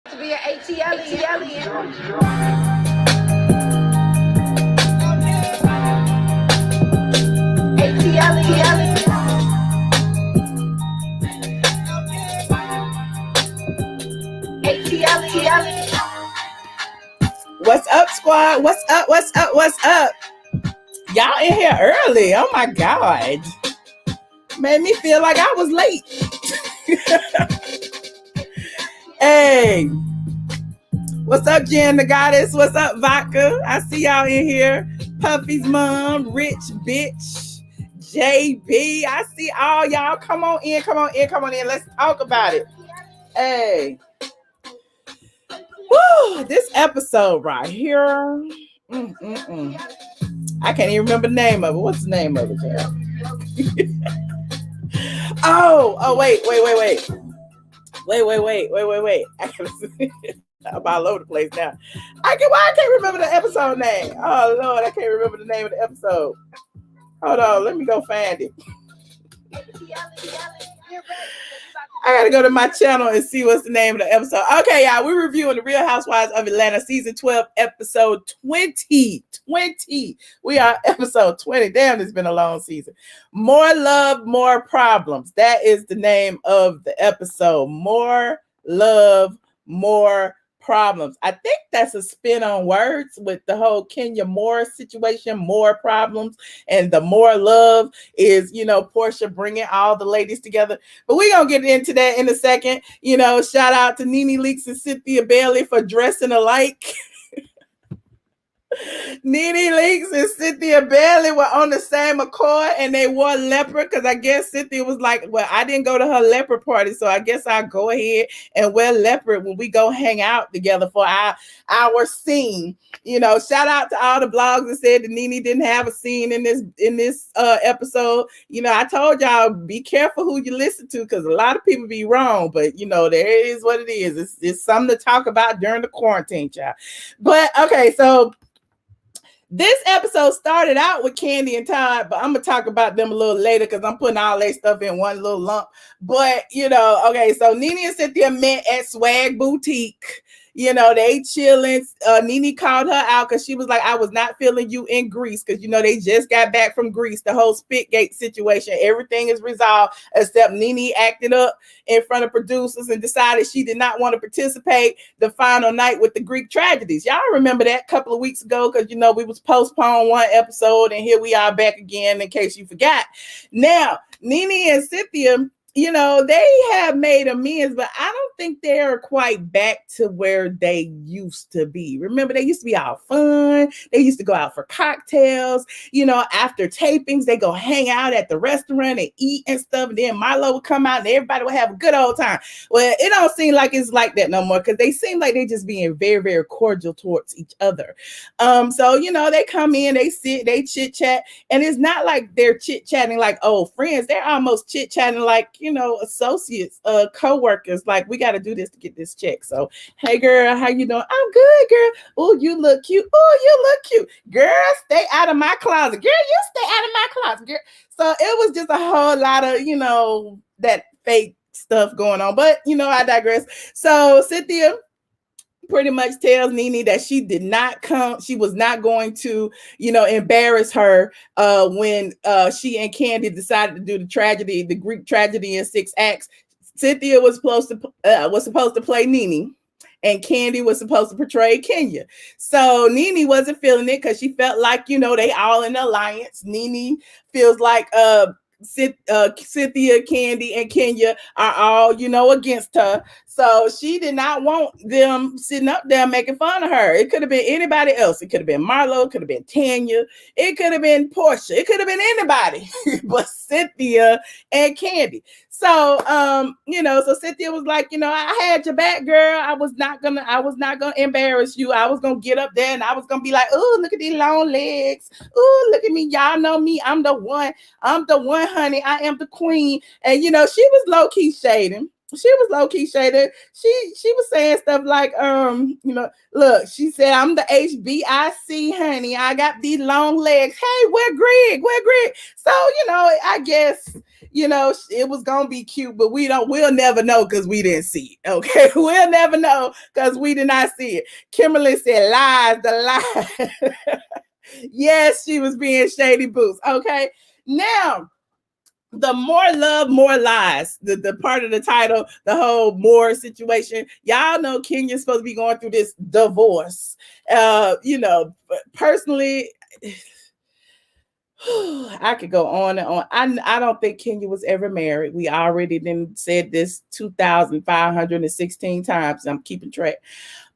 To be an ATLien. What's up, squad? What's up? What's up? What's up? Y'all in here early. Oh my God. Made me feel like I was late. Hey. What's up, Jen the Goddess? What's up, Vodka? I see y'all in here. Puffy's mom, Rich Bitch, JB. I see all y'all. Come on in, come on in, come on in. Let's talk about it. Hey. Woo, this episode right here. I can't even remember the name of it. What's the name of it, girl? Wait. I'm all over the place now. I can't remember the episode name. Oh Lord, I can't remember the name of the episode. Hold on, let me go find it. I gotta go to my channel and see what's the name of the episode. Okay, y'all, we're reviewing the Real Housewives of Atlanta, season 12, episode 20. We are episode 20. Damn, it's been a long season. More love, more problems. That is the name of the episode. More love, more problems. I think that's a spin on words with the whole Kenya Moore situation, more problems, and the more love is, Porsha bringing all the ladies together. But we're going to get into that in a second. Shout out to Nene Leakes and Cynthia Bailey for dressing alike. Nene Leakes and Cynthia Bailey were on the same accord, and they wore leopard because I guess Cynthia was like, well, I didn't go to her leopard party, so I guess I'll go ahead and wear leopard when we go hang out together for our scene. Shout out to all the blogs that said that Nene didn't have a scene in this episode. I told y'all, be careful who you listen to because a lot of people be wrong, but there is what it is. It's something to talk about during the quarantine, y'all. But okay, so this episode started out with Kandi and Todd, but I'm going to talk about them a little later because I'm putting all their stuff in one little lump. But, okay, so Nene and Cynthia met at Swag Boutique. They chilling. Nene called her out because she was like, I was not feeling you in Greece because, they just got back from Greece. The whole Spitgate situation, everything is resolved except Nene acted up in front of producers and decided she did not want to participate the final night with the Greek tragedies. Y'all remember that a couple of weeks ago because, we was postponed one episode and here we are back again in case you forgot. Now, Nene and Cynthia, they have made amends, but I don't think they're quite back to where they used to be. Remember, they used to be all fun. They used to go out for cocktails. After tapings, they go hang out at the restaurant and eat and stuff. And then Milo would come out and everybody would have a good old time. Well, it don't seem like it's like that no more because they seem like they just being very, very cordial towards each other. So, they come in, they sit, they chit chat, and it's not like they're chit chatting like old friends. They're almost chit chatting like, associates, co-workers, like we got to do this to get this check. So, hey girl, how you doing? I'm good, girl. Oh, you look cute. Oh, you look cute. Girl, stay out of my closet. Girl, you stay out of my closet, girl. So it was just a whole lot of, that fake stuff going on. But, I digress. So Cynthia pretty much tells Nene that she did not come. She was not going to, embarrass her when she and Kandi decided to do the Greek tragedy in 6 acts. Cynthia was supposed to play Nene, and Kandi was supposed to portray Kenya. So Nene wasn't feeling it because she felt like, they all in alliance. Nene feels like Cynthia, Kandi, and Kenya are all, against her. So she did not want them sitting up there making fun of her. It could have been anybody else. It could have been Marlo. It could have been Tanya. It could have been Porsha. It could have been anybody but Cynthia and Kandi. So, so Cynthia was like, I had your back, girl. I was not gonna embarrass you. I was gonna get up there and I was gonna be like, oh, look at these long legs. Oh, look at me. Y'all know me. I'm the one, honey. I am the queen. And, she was low-key shading. she was low-key shaded. She was saying stuff like, look, she said, I'm the HBIC, honey. I got these long legs. Hey, where Greg? Where Greg? So, I guess, it was gonna be cute, but we'll never know because we didn't see it. Okay. We'll never know because we did not see it. Kimberly said lies, the lies. Yes, she was being shady boots. Okay. Now, the more love, more lies. The part of the title, the whole more situation. Y'all know Kenya's supposed to be going through this divorce. Personally, I could go on and on. I don't think Kenya was ever married. We already then said this 2,516 times. I'm keeping track.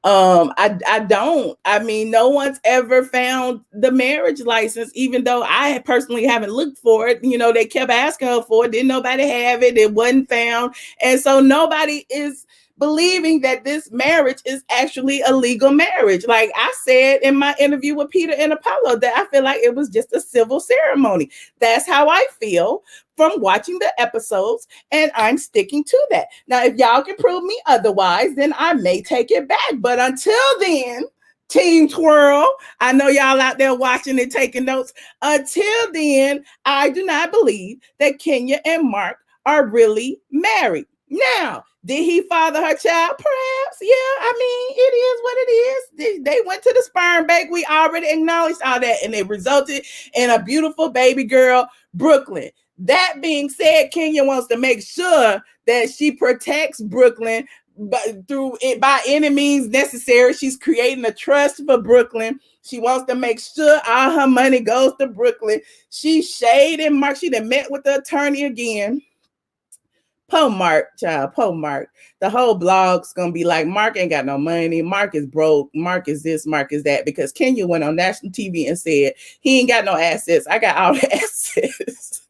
I don't. I mean, no one's ever found the marriage license, even though I personally haven't looked for it. They kept asking her for it. Didn't nobody have it? It wasn't found. And so nobody is believing that this marriage is actually a legal marriage. Like I said in my interview with Peter and Apollo, that I feel like it was just a civil ceremony. That's how I feel from watching the episodes, and I'm sticking to that. Now, if y'all can prove me otherwise, then I may take it back. But until then, Team Twirl, I know y'all out there watching and taking notes. Until then, I do not believe that Kenya and Mark are really married. Now, did he father her child? Perhaps. Yeah, I mean, it is what it is. They went to the sperm bank. We already acknowledged all that, and it resulted in a beautiful baby girl, Brooklyn. That being said, Kenya wants to make sure that she protects Brooklyn by any means necessary. She's creating a trust for Brooklyn. She wants to make sure all her money goes to Brooklyn. She shaded Mark. She done met with the attorney again. Po Mark, child, po Mark. The whole blog's gonna be like, Mark ain't got no money. Mark is broke. Mark is this. Mark is that. Because Kenya went on national TV and said he ain't got no assets. I got all the assets.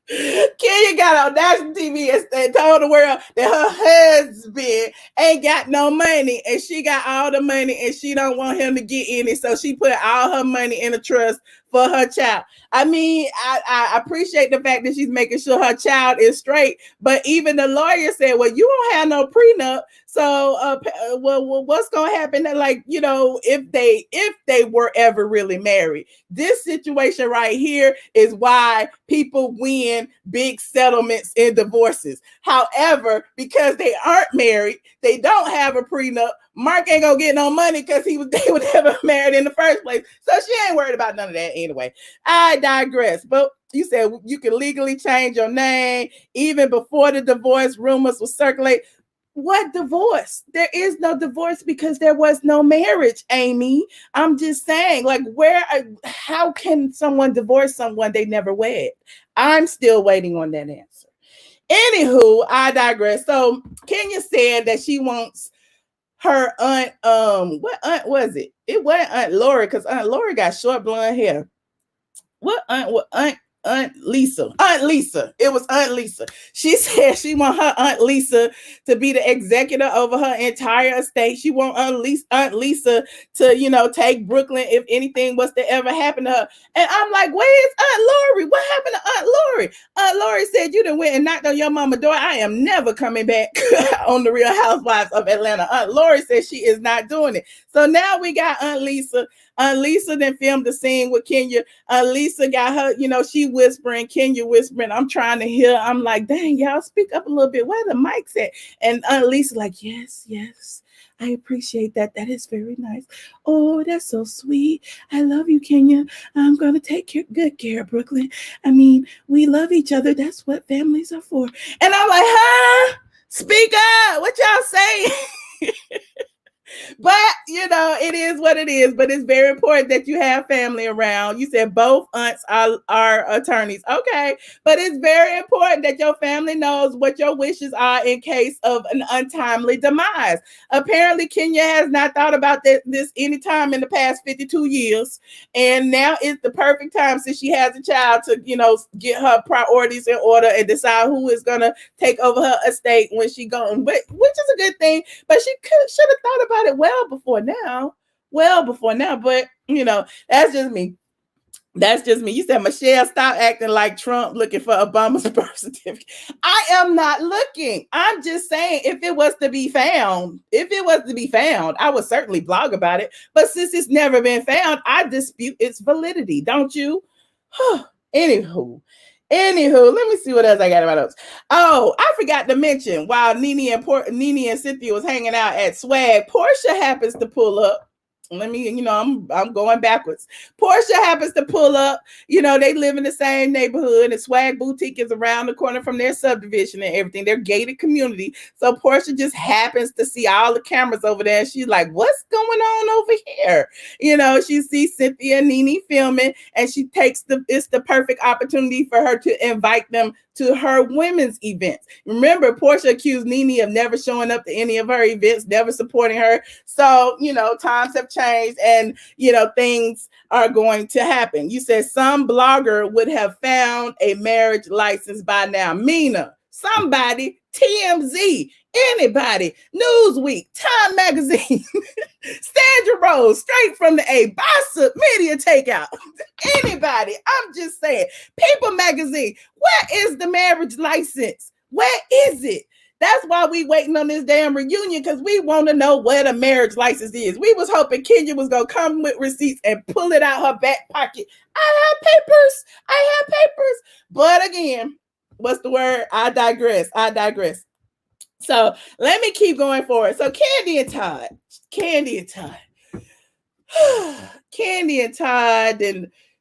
Kenya got on national TV and told the world that her husband ain't got no money and she got all the money and she don't want him to get any. So she put all her money in a trust for her child. I mean, I appreciate the fact that she's making sure her child is straight, but even the lawyer said, well, you don't have no prenup. So, what's going to happen? Like, if they were ever really married, this situation right here is why people win big settlements in divorces. However, because they aren't married, they don't have a prenup. Mark ain't gonna get no money because they were never married in the first place. So she ain't worried about none of that anyway. I digress. But you said you can legally change your name even before the divorce rumors will circulate. What divorce? There is no divorce because there was no marriage, Amy. I'm just saying, like, how can someone divorce someone they never wed? I'm still waiting on that answer. Anywho, I digress. So Kenya said that she wants her aunt, what aunt was it? It wasn't Aunt Lori, because Aunt Lori got short blonde hair. What aunt? What Aunt Lisa. Aunt Lisa. It was Aunt Lisa. She said she want her Aunt Lisa to be the executor over her entire estate. She want Aunt Lisa to, take Brooklyn if anything was to ever happen to her. And I'm like, where is Aunt Lori? What happened to Aunt Lori? Aunt Lori said, you done went and knocked on your mama's door. I am never coming back on the Real Housewives of Atlanta. Aunt Lori said she is not doing it. So now we got Aunt Lisa. Aunt Lisa then filmed the scene with Kenya. Aunt Lisa got her, she whispering, Kenya whispering. I'm trying to hear. I'm like, dang, y'all speak up a little bit. Where the mics at? And Aunt Lisa like, yes. I appreciate that. That is very nice. Oh, that's so sweet. I love you, Kenya. I'm going to take good care of Brooklyn. I mean, we love each other. That's what families are for. And I'm like, huh? Speak up. What y'all saying? But, it is what it is. But it's very important that you have family around. You said both aunts are attorneys. Okay. But it's very important that your family knows what your wishes are in case of an untimely demise. Apparently, Kenya has not thought about this any time in the past 52 years. And now is the perfect time, since she has a child, to, get her priorities in order and decide who is going to take over her estate when she gone, which is a good thing. But she should have thought about it well before now. But that's just me. That's just me. You said, Michelle, stop acting like Trump looking for Obama's birth certificate. I am not looking. I'm just saying, if it was to be found, I would certainly blog about it. But since it's never been found, I dispute its validity. Don't you? Anywho, let me see what else I got in my notes. Oh, I forgot to mention, while Nene and Cynthia was hanging out at Swag, Porsha happens to pull up. Let me, I'm going backwards. Porsha happens to pull up. They live in the same neighborhood, and Swag Boutique is around the corner from their subdivision and everything. They're gated community. So Porsha just happens to see all the cameras over there, and she's like, what's going on over here? She sees Cynthia and Nene filming, and she takes it's the perfect opportunity for her to invite them to her women's events. Remember, Porsha accused Nene of never showing up to any of her events, never supporting her. So, times have changed, and, things are going to happen. You said some blogger would have found a marriage license by now. Mina, somebody, TMZ, anybody, Newsweek, Time Magazine, Sandra Rose, straight from the A, Bossip, Media Takeout, anybody. I'm just saying, People Magazine, where is the marriage license? Where is it? That's why we waiting on this damn reunion, because we want to know where the marriage license is. We was hoping Kenya was going to come with receipts and pull it out her back pocket. I have papers. But again, what's the word? I digress. So let me keep going forward. So Kandi and Todd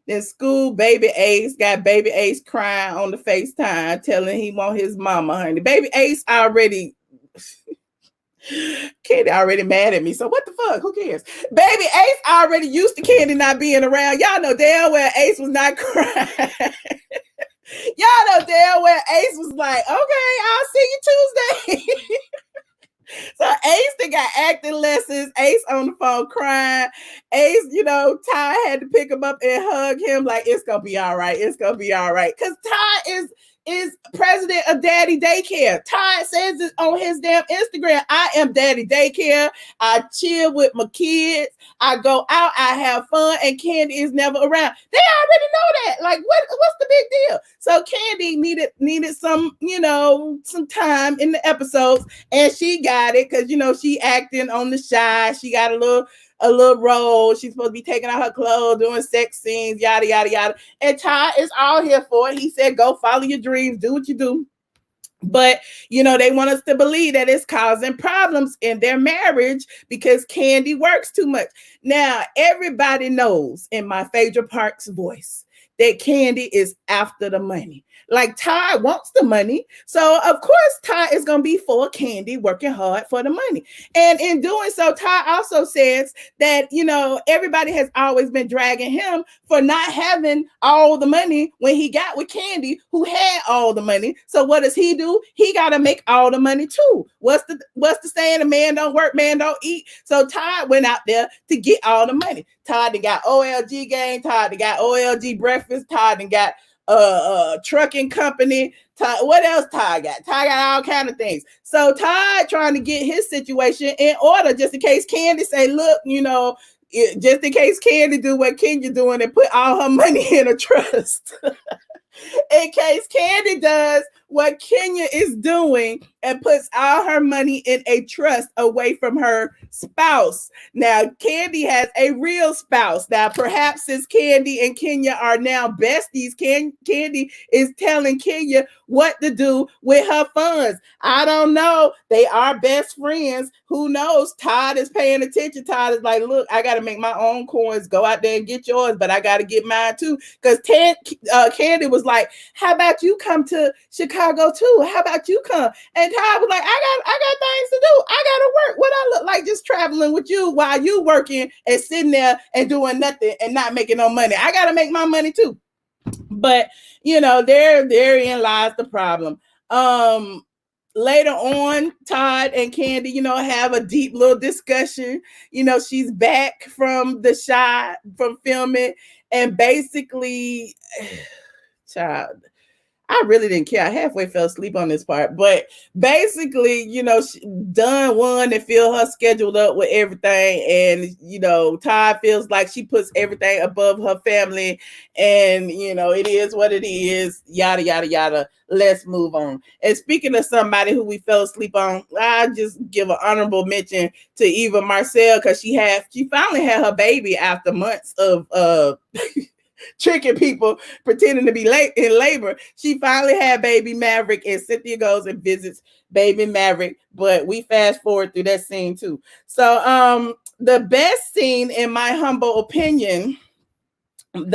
and school baby Ace, got baby Ace crying on the FaceTime, telling he want his mama, honey. Baby Ace already, Kandi already mad at me. So what the fuck? Who cares? Baby Ace already used to Kandi not being around. Y'all know damn well Ace was not crying. Y'all know damn well Ace was like, okay, I'll see you Tuesday. So Ace, they got acting lessons. Ace on the phone crying. Ace, Ty had to pick him up and hug him like, it's gonna be all right. It's gonna be all right. Because Ty is president of Daddy Daycare. Ty says it on his damn Instagram. I am Daddy Daycare. I chill with my kids. I go out. I have fun. And Kandi is never around. They already know that. Like, what's the big deal? So Kandi needed some, some time in the episodes, and she got it because she acting on the shy. She got a little role. She's supposed to be taking out her clothes, doing sex scenes, yada, yada, yada. And Ty is all here for it. He said, go follow your dreams, do what you do. But, they want us to believe that it's causing problems in their marriage because Kandi works too much. Now, everybody knows in my Phaedra Parks voice that Kandi is after the money. Like, Ty wants the money. So, of course, Ty is going to be for Kandi, working hard for the money. And in doing so, Ty also says that, everybody has always been dragging him for not having all the money when he got with Kandi, who had all the money. So what does he do? He got to make all the money too. What's the saying? A man don't work, man don't eat. So Ty went out there to get all the money. Ty done got OLG game. Ty done got OLG breakfast. Ty done got trucking company. Ty, what else Ty got? Ty got all kind of things. So Ty trying to get his situation in order just in case Kandi say, look, just in case Kandi do what Kenya doing and put all her money in a trust. In case Kandi does what Kenya is doing and puts all her money in a trust away from her spouse. Now, Kandi has a real spouse. Now, perhaps since Kandi and Kenya are now besties, Kandi is telling Kenya what to do with her funds. I don't know. They are best friends. Who knows? Todd is paying attention. Todd is like, look, I got to make my own coins. Go out there and get yours, but I got to get mine too. Because Kandi was like, how about you come to Chicago too? How about you come? And Todd was like, I got things to do. I got to work. What I look like just traveling with you while you working and sitting there and doing nothing and not making no money. I got to make my money too. But, therein lies the problem. Later on, Todd and Kandi, have a deep little discussion. She's back from the from filming, and basically, child, I really didn't care. I halfway fell asleep on this part, but basically, she done one and feel her scheduled up with everything. And, Todd feels like she puts everything above her family. And, it is what it is, yada, yada, yada. Let's move on. And speaking of somebody who we fell asleep on, I just give an honorable mention to Eva Marcille, because she finally had her baby after months of tricking people, pretending to be late in labor. She finally had baby Maverick, and Cynthia goes and visits baby Maverick. But we fast forward through that scene too. So the best scene, in my humble opinion, of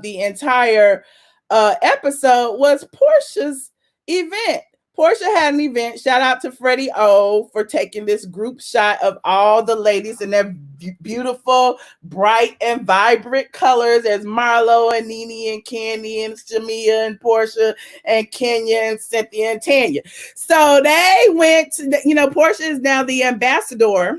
the entire episode was Porsha's event. Porsha had an event. Shout out to Freddie O for taking this group shot of all the ladies in their beautiful, bright, and vibrant colors as Marlo and Nene and Kandi and Shamia and Porsha and Kenya and Cynthia and Tanya. So they went to, Porsha is now the ambassador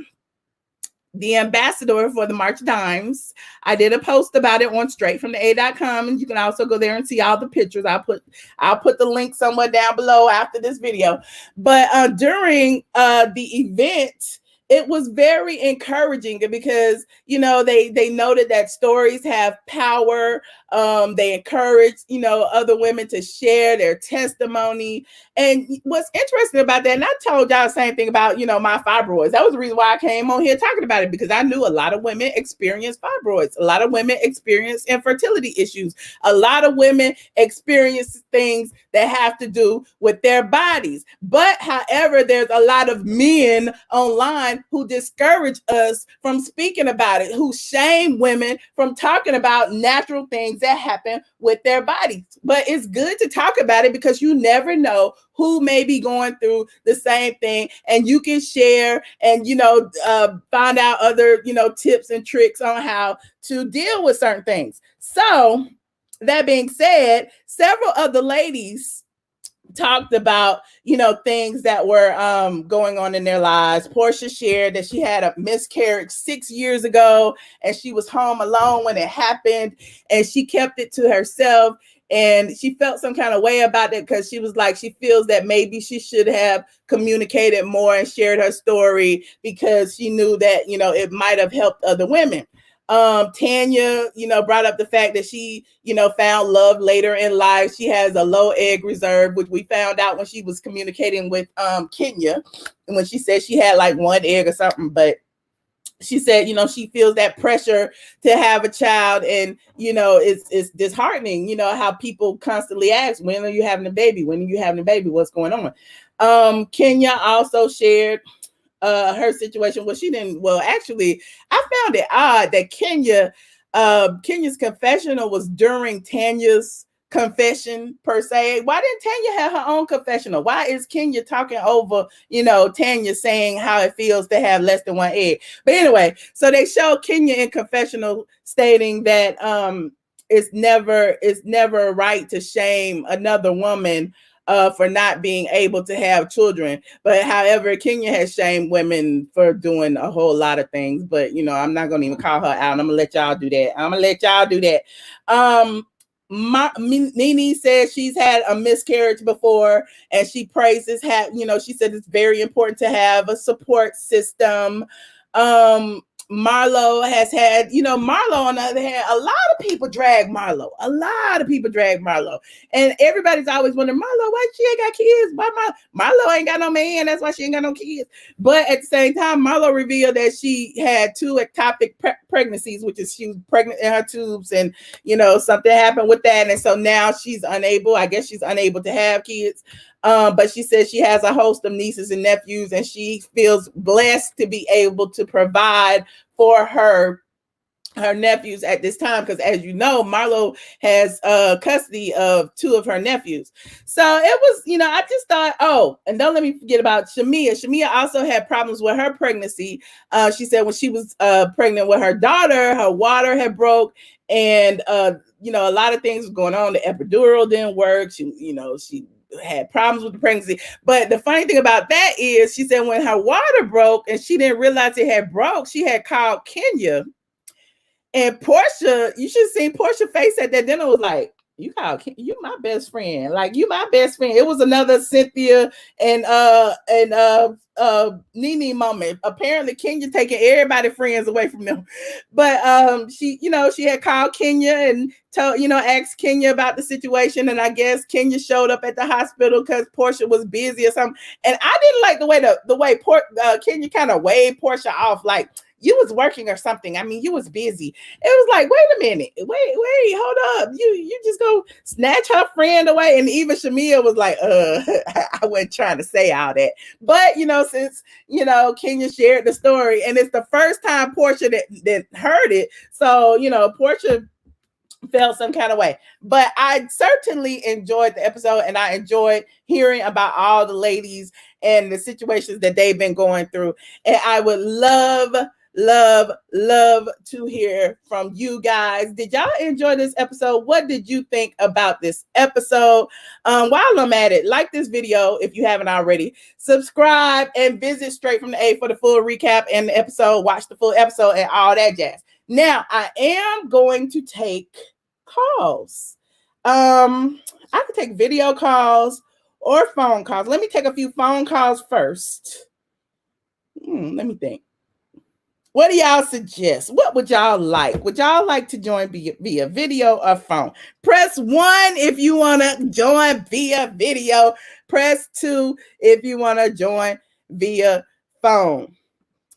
for the March Dimes. I did a post about it on straightfromtheA.com, and you can also go there and see all the pictures. I'll put the link somewhere down below after this video. But during the event, it was very encouraging because, they noted that stories have power. They encourage, other women to share their testimony. And what's interesting about that, and I told y'all the same thing about, my fibroids. That was the reason why I came on here talking about it, because I knew a lot of women experience fibroids. A lot of women experience infertility issues. A lot of women experience things that have to do with their bodies. But however, there's a lot of men online who discourage us from speaking about it, who shame women from talking about natural things that happen with their bodies. But it's good to talk about it, because you never know who may be going through the same thing, and you can share and find out other tips and tricks on how to deal with certain things. So that being said, several of the ladies talked about things that were going on in their lives. Porsha shared that she had a miscarriage 6 years ago, and she was home alone when it happened, and she kept it to herself. And she felt some kind of way about it, because she was like, she feels that maybe she should have communicated more and shared her story, because she knew that it might have helped other women. Tanya, brought up the fact that she, found love later in life. She has a low egg reserve, which we found out when she was communicating with Kenya, and when she said she had like one egg or something. But she said, she feels that pressure to have a child, and it's disheartening, how people constantly ask, when are you having a baby? When are you having a baby? What's going on? Kenya also shared her situation. Actually, I found it odd that Kenya's confessional was during Tanya's confession per se. Why didn't Tanya have her own confessional? Why is Kenya talking over, Tanya saying how it feels to have less than one egg? But anyway, so they showed Kenya in confessional stating that it's never right to shame another woman for not being able to have children. But however, Kenya has shamed women for doing a whole lot of things. But I'm not gonna even call her out. I'm gonna let y'all do that. Nene says she's had a miscarriage before, and she praises she said it's very important to have a support system. Marlo has had, Marlo on the other hand, a lot of people drag Marlo. And everybody's always wondering, Marlo, why she ain't got kids? Why Marlo ain't got no man? That's why she ain't got no kids. But at the same time, Marlo revealed that she had 2 ectopic pregnancies, which is she was pregnant in her tubes, and something happened with that. And so now she's unable to have kids. But she says she has a host of nieces and nephews, and she feels blessed to be able to provide for her nephews at this time, because as you know, Marlo has custody of 2 of her nephews. So it was, I just thought, and don't let me forget about Shamia. Shamia also had problems with her pregnancy. She said when she was pregnant with her daughter, her water had broke, and a lot of things was going on. The epidural didn't work. She had problems with the pregnancy. But the funny thing about that is, she said when her water broke and she didn't realize it had broke, she had called Kenya, And Porsha, you should have seen Porsha's face at that dinner was like, you my best friend. Like, you my best friend. It was another Cynthia and Nene moment. Apparently Kenya taking everybody friends away from them. But she, she had called Kenya and told, asked Kenya about the situation. And I guess Kenya showed up at the hospital because Porsha was busy or something. And I didn't like the way Kenya kind of waved Porsha off, like, you was working or something. I mean, you was busy. It was like, wait a minute. Wait, hold up. You just go snatch her friend away. And even Shamia was like, I wasn't trying to say all that. But, since, Kenya shared the story, and it's the first time Porsha that heard it. So, Porsha felt some kind of way. But I certainly enjoyed the episode, and I enjoyed hearing about all the ladies and the situations that they've been going through. And I would love to hear from you guys. Did y'all enjoy this episode? What did you think about this episode? While I'm at it, like this video if you haven't already. Subscribe and visit Straight from the A for the full recap and the episode. Watch the full episode and all that jazz. Now, I am going to take calls. I could take video calls or phone calls. Let me take a few phone calls first. Let me think. What do y'all suggest? What would y'all like? Would y'all like to join via video or phone? Press 1 if you want to join via video. Press 2 if you want to join via phone.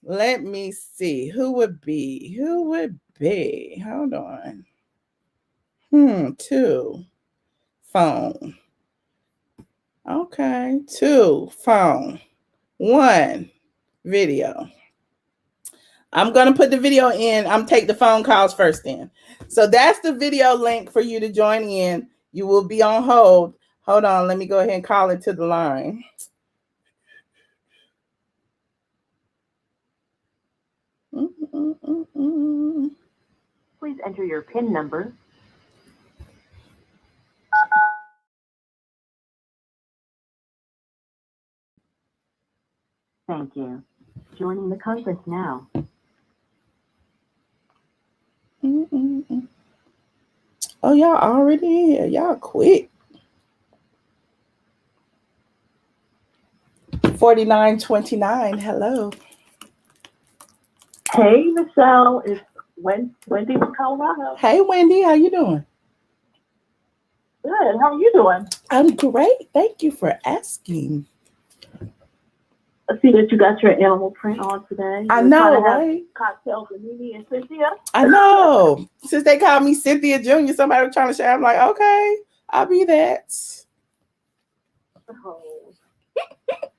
Let me see. Who would be? Hold on. 2. Phone. Okay. 2. Phone. 1. Video. I'm going to put the video in. I'm take the phone calls first then. So that's the video link for you to join in. You will be on hold. Hold on. Let me go ahead and call it to the line. Please enter your PIN number. Thank you. Joining the conference now. Oh, y'all already in here. Y'all quick. 4929. Hello. Hey, Michelle. It's Wendy from Colorado. Hey, Wendy. How you doing? Good. How are you doing? I'm great. Thank you for asking. I see that you got your animal print on today. I know, right? Cocktails with Nene and Cynthia. I know. Since they called me Cynthia Jr., somebody was trying to share. I'm like, okay, I'll be that. Oh,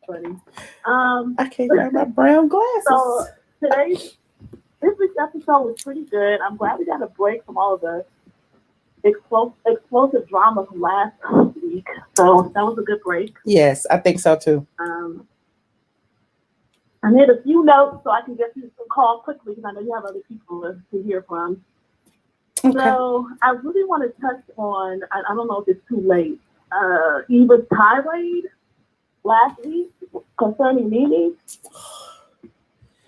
funny. I can't wear my brown glasses. So this week's episode was pretty good. I'm glad we got a break from all of the explosive drama from last week. So that was a good break. Yes, I think so too. I made a few notes so I can get through some calls quickly because I know you have other people to hear from. Okay. So I really want to touch on, I don't know if it's too late, Eva's tirade last week concerning Nene.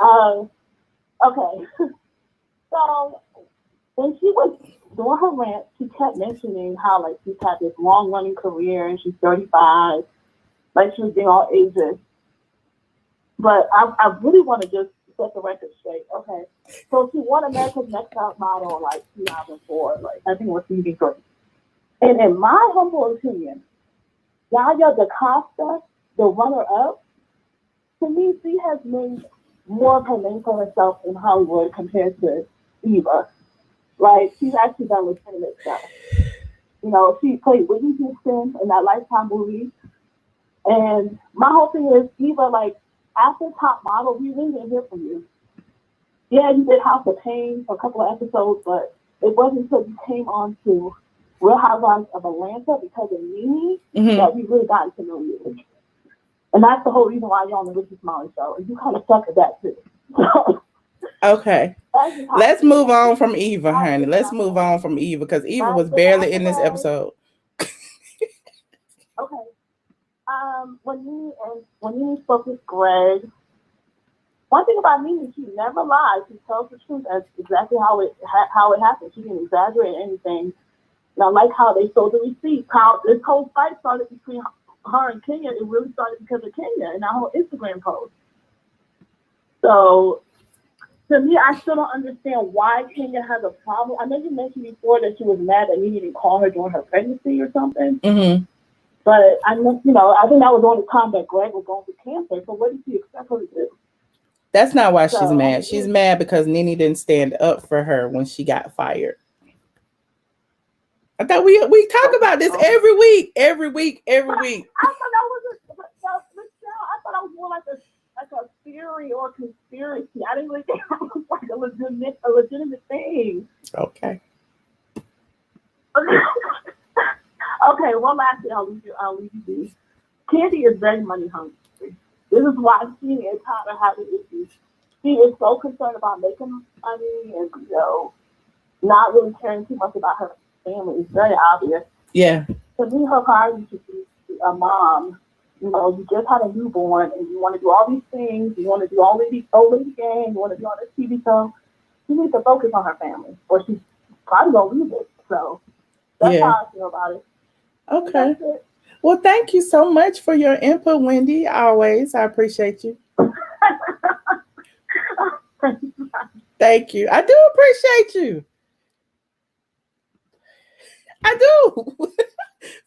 Okay. So when she was doing her rant, she kept mentioning how like she's had this long running career and she's 35, like she was being all ages. But I really want to just set the record straight. Okay. So she won America's Next Top Model in like 2004. Like I think it was season 3. And in my humble opinion, Yaya DaCosta, the runner-up, to me, she has made more of her name for herself in Hollywood compared to Eva. Like she's actually done legitimate stuff. You know, she played Whitney Houston in that Lifetime movie. And my whole thing is, Eva, like, after Top Model, we really didn't hear from you. Yeah, you did House of Pain for a couple of episodes, but it wasn't until you came on to Real Housewives of Atlanta because of Nene that we really got to know you. And that's the whole reason why you're on the Ricky Smiley show. And you kind of suck at that too. Okay. Let's move on from Eva, honey. Let's move on from Eva because Eva was barely in this episode. Okay. When Nene spoke with Greg, one thing about Nene, she never lies. She tells the truth as exactly how it happened. She didn't exaggerate anything. And I like how they sold the receipts. How this whole fight started between her and Kenya. It really started because of Kenya and that whole Instagram post. So to me, I still don't understand why Kenya has a problem. I know you mentioned before that she was mad that Nene didn't call her during her pregnancy or something. Mm-hmm. But I think that was the only time that Greg was going through cancer. So what did she expect her to do? That's not why she's mad. She's mad because Nene didn't stand up for her when she got fired. I thought we talk about this every week. I thought that was more like a theory or conspiracy. I didn't really think it was like a legitimate thing. Okay. Okay, one last thing I'll leave you be. Kandi is very money hungry. This is why she and Todd are having issues. She is so concerned about making money and not really caring too much about her family. It's very obvious. Yeah. To me, her priority should be a mom. You just had a newborn and you want to do all these things. You want to do all these old lady gang. You want to do all this TV show. She needs to focus on her family, or she's probably gonna lose it. So that's how I feel about it. Okay. Well, thank you so much for your input, Wendy. Always, I appreciate you. Thank you. I do appreciate you. I do.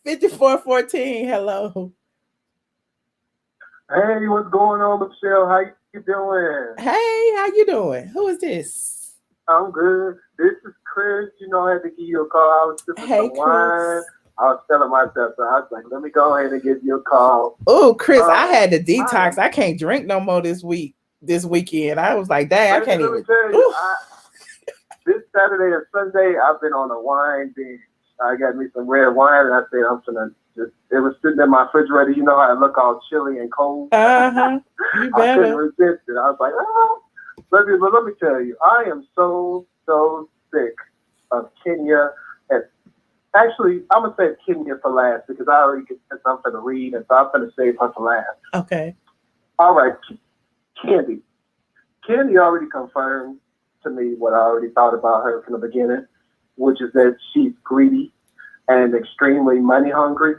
5414. Hello. Hey, what's going on, Michelle? How you doing? Hey, how you doing? Who is this? I'm good. This is Chris. I had to give you a call. I was sipping some wine. I was telling myself, so I was like, let me go ahead and give you a call. Oh, Chris, I had to detox. I can't drink no more this weekend. I was like, dang, I can't even. Tell you, this Saturday and Sunday, I've been on a wine binge. I got me some red wine, and I said, I'm gonna it was sitting in my refrigerator. You know how it look all chilly and cold? Uh-huh. You better. I couldn't resist it. I was like, let me tell you, I am so sick of Kenya. And actually, I'm going to say Kenya for last because I already get something to read, and so I'm going to save her for last. Okay. All right, Kandi. Kandi already confirmed to me what I already thought about her from the beginning, which is that she's greedy and extremely money hungry.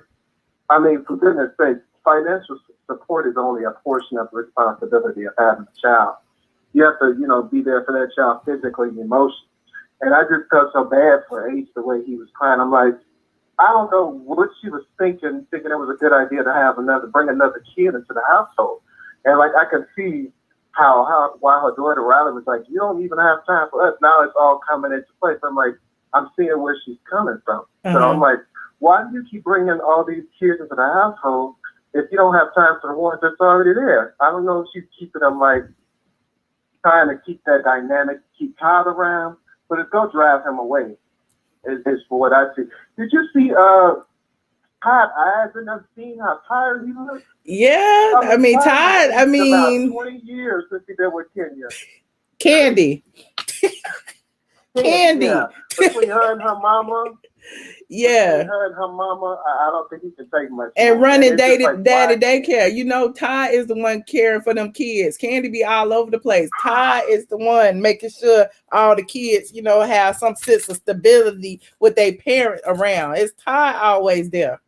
I mean, for goodness sake, financial support is only a portion of the responsibility of having a child. You have to, be there for that child physically and emotionally. And I just felt so bad for Ace the way he was crying. I'm like, I don't know what she was thinking it was a good idea to bring another kid into the household. And like, I can see why her daughter Riley was like, you don't even have time for us. Now it's all coming into place. I'm like, I'm seeing where she's coming from. So I'm like, why do you keep bringing all these kids into the household if you don't have time for the ones that's already there? I don't know if she's keeping them like trying to keep that dynamic, keep Todd around, but it's going to drive him away, is for what I see. Did you see Todd eyes and I've seen how tired he looks? Yeah, Todd, about 20 years since he's been with Kenya. Kandi. Kandi. Yeah. Between her and her mama. Yeah. Her and her mama, I don't think he can take much. And running daddy daycare. Todd is the one caring for them kids. Kandi be all over the place. Todd is the one making sure all the kids, have some sense of stability with their parent around. It's Todd always there.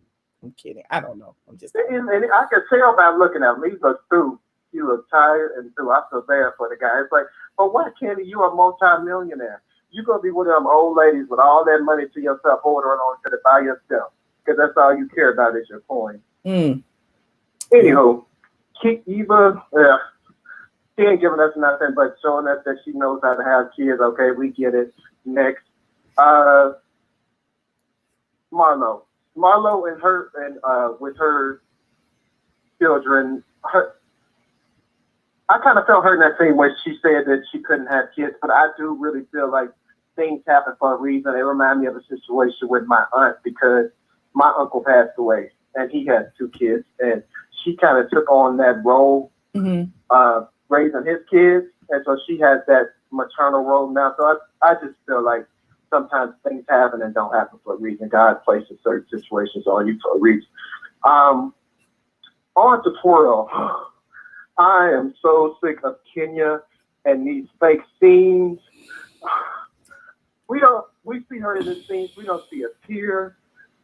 I'm kidding. I don't know. I'm just. And I can tell by looking at him. He looks through. He looks tired and through. I feel bad for the guy. It's like, but why, Kandi? You are a multi-millionaire. You're going to be one of them old ladies with all that money to yourself, ordering on to by yourself, because that's all you care about is your coin. Anywho, Eva, she ain't giving us nothing but showing us that she knows how to have kids. Okay, we get it. Next. Marlo and her, and with her children, I kind of felt her in that same way. She said that she couldn't have kids, but I do really feel like things happen for a reason. It reminds me of a situation with my aunt because my uncle passed away and he had 2 kids, and she kind of took on that role, raising his kids, and so she has that maternal role now. So I just feel like sometimes things happen and don't happen for a reason. God places certain situations on you for a reason. On to Twirl. I am so sick of Kenya and these fake scenes. We see her in the scenes, we don't see a tear.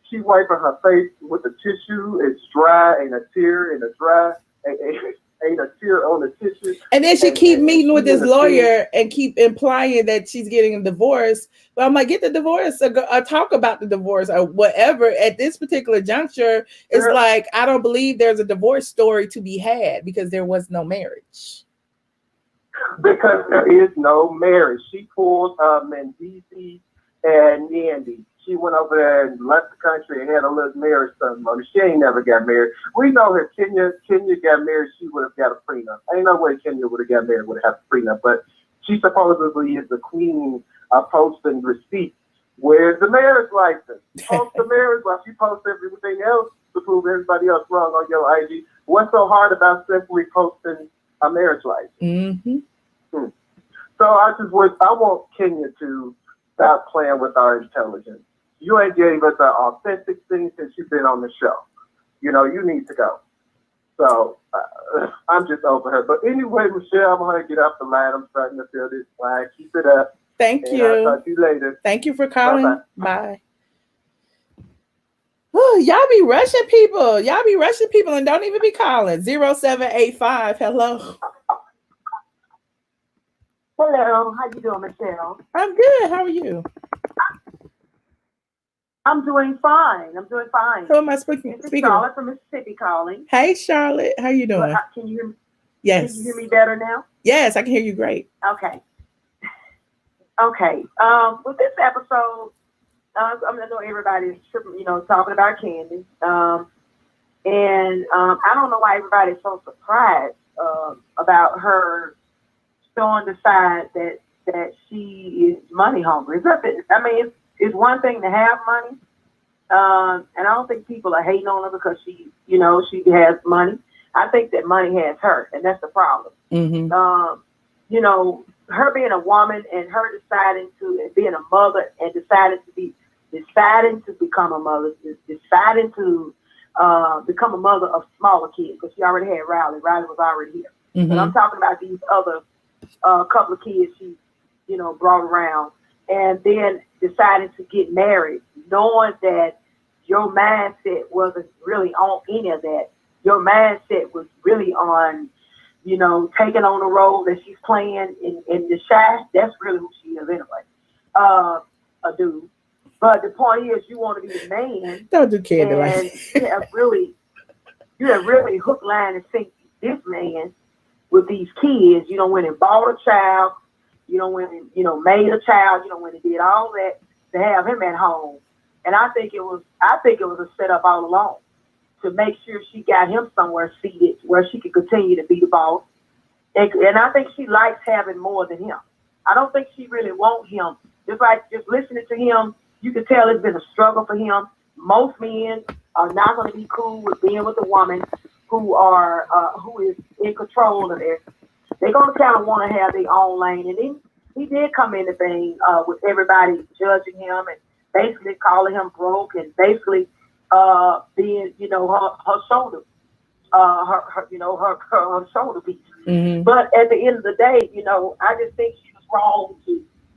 She wiping her face with the tissue. It's dry, ain't a tear in the dry, ain't a tear on the tissue. And then she keep meeting with this in the lawyer and keep implying that she's getting a divorce. But I'm like, get the divorce or talk about the divorce or whatever. At this particular juncture, it's like, I don't believe there's a divorce story to be had because there was no marriage. Because there is no marriage. She pulled Mendici and Nene. She went over there and left the country and had a little marriage ceremony. She ain't never got married. We know if Kenya got married, she would have got a prenup. Ain't no way Kenya would have got married, would have had a prenup. But she supposedly is the queen of posting receipts. Where's the marriage license? Post the marriage license. She posts everything else to prove everybody else wrong on your IG. What's so hard about simply posting a marriage license? Mm-hmm. So I want Kenya to stop playing with our intelligence. You ain't gave us an authentic thing since you've been on the show. You know, you need to go. So I'm just over her. But anyway, Michelle, I'm going to get off the line. I'm starting to feel this flag. Keep it up. Thank you. I'll talk to you later. Thank you for calling. Bye-bye. Bye. Oh, y'all be rushing people. Y'all be rushing people and don't even be calling. 0785. Hello. Hello, how you doing, Michelle? I'm good. How are you? I'm doing fine. Who am I speaking? This is Charlotte from Mississippi calling. Hey, Charlotte. How you doing? Can you hear me? Yes. Can you hear me better now? Yes, I can hear you great. Okay. With this episode, I know everybody's talking about Kandi. And I don't know why everybody's so surprised about her showing the side that she is money hungry. It's one thing to have money, and I don't think people are hating on her because she has money. I think that money has her, and that's the problem. Mm-hmm. Her being a woman and her deciding to being a mother and deciding to become a mother, deciding to become a mother of smaller kids because she already had Riley. Riley was already here, Mm-hmm. but I'm talking about these other couple of kids she brought around. And then decided to get married, knowing that your mindset wasn't really on any of that. Your mindset was really on, taking on the role that she's playing in the Shy. That's really who she is anyway, a dude. But the point is, you want to be a man. Don't do Kandi like that. you have really hook, line, and sink this man with these kids. You went and bought a child. When made a child, when he did all that to have him at home. And I think it was a setup all along to make sure she got him somewhere seated where she could continue to be the boss. And I think she likes having more than him. I don't think she really wants him. Just listening to him, you can tell it's been a struggle for him. Most men are not going to be cool with being with a woman who is in control of their. They're going to kind of want to have their own lane. And then he did come in the thing with everybody judging him and basically calling him broke and basically being, her shoulder, her shoulder piece. Mm-hmm. But at the end of the day, I just think she was wrong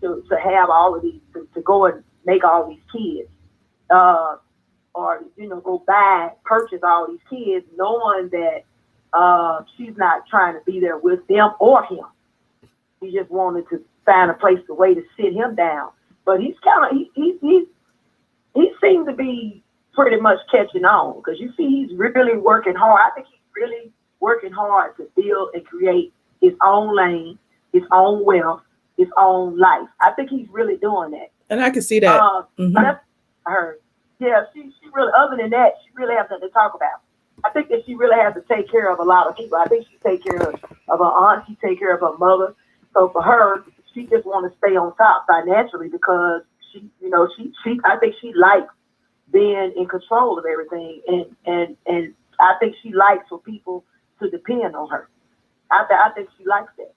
to have all of these, to go and make all these kids, or, purchase all these kids, knowing that she's not trying to be there with them or him. She just wanted to find a way to sit him down. But he's he seems to be pretty much catching on because you see he's really working hard. I think he's really working hard to build and create his own lane, his own wealth, his own life. I think he's really doing that. And I can see that. Mm-hmm. That's her. Yeah, she really. Other than that, she really has nothing to talk about. I think that she really has to take care of a lot of people. I think she take care of her aunt. She take care of her mother. So for her, she just want to stay on top financially because she I think she likes being in control of everything, and I think she likes for people to depend on her. I think she likes that.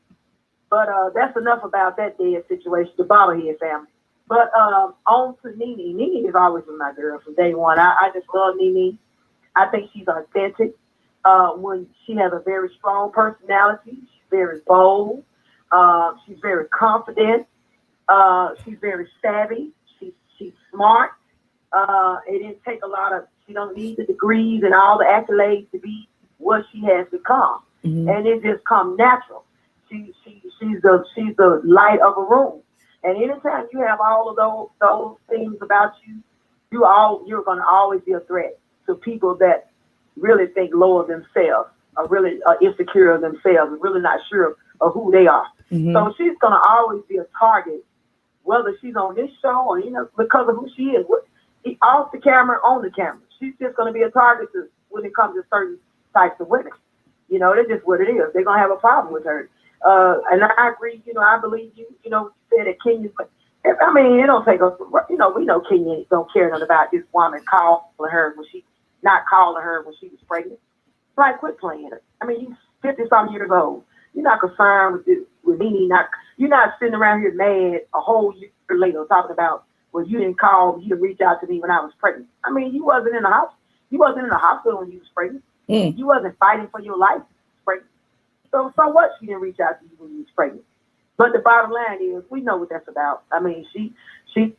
But that's enough about that dead situation, the Bobblehead family. But on to Nene. Nene has always been my girl from day one. I just love Nene. I think she's authentic. when she has a very strong personality. She's very bold. She's very confident. She's very savvy. She's smart. It didn't take a lot of. She don't need the degrees and all the accolades to be what she has become, and it just come natural. She's the light of a room, and anytime you have all of those things about you, you're gonna always be a threat to people that really think low of themselves, are really insecure of themselves, and really not sure of who they are. So she's gonna always be a target, whether she's on this show or because of who she is, off the camera, on the camera. She's just gonna be a target when it comes to certain types of women. That's just what it is. They're gonna have a problem with her. And I agree. I believe you. You said that Kenya, but I mean, it don't take us. We know Kenya don't care nothing about this woman calling her when she not calling her when she was pregnant. Like, quit playing it. I mean, you're 50-something years old. You're not concerned with Nene. You're not sitting around here mad a whole year later talking about, well, you didn't call, you didn't reach out to me when I was pregnant. I mean, you wasn't in the house. You wasn't in the hospital when you was pregnant. You wasn't fighting for your life pregnant. So what? She didn't reach out to you when you was pregnant. But the bottom line is, we know what that's about. I mean, she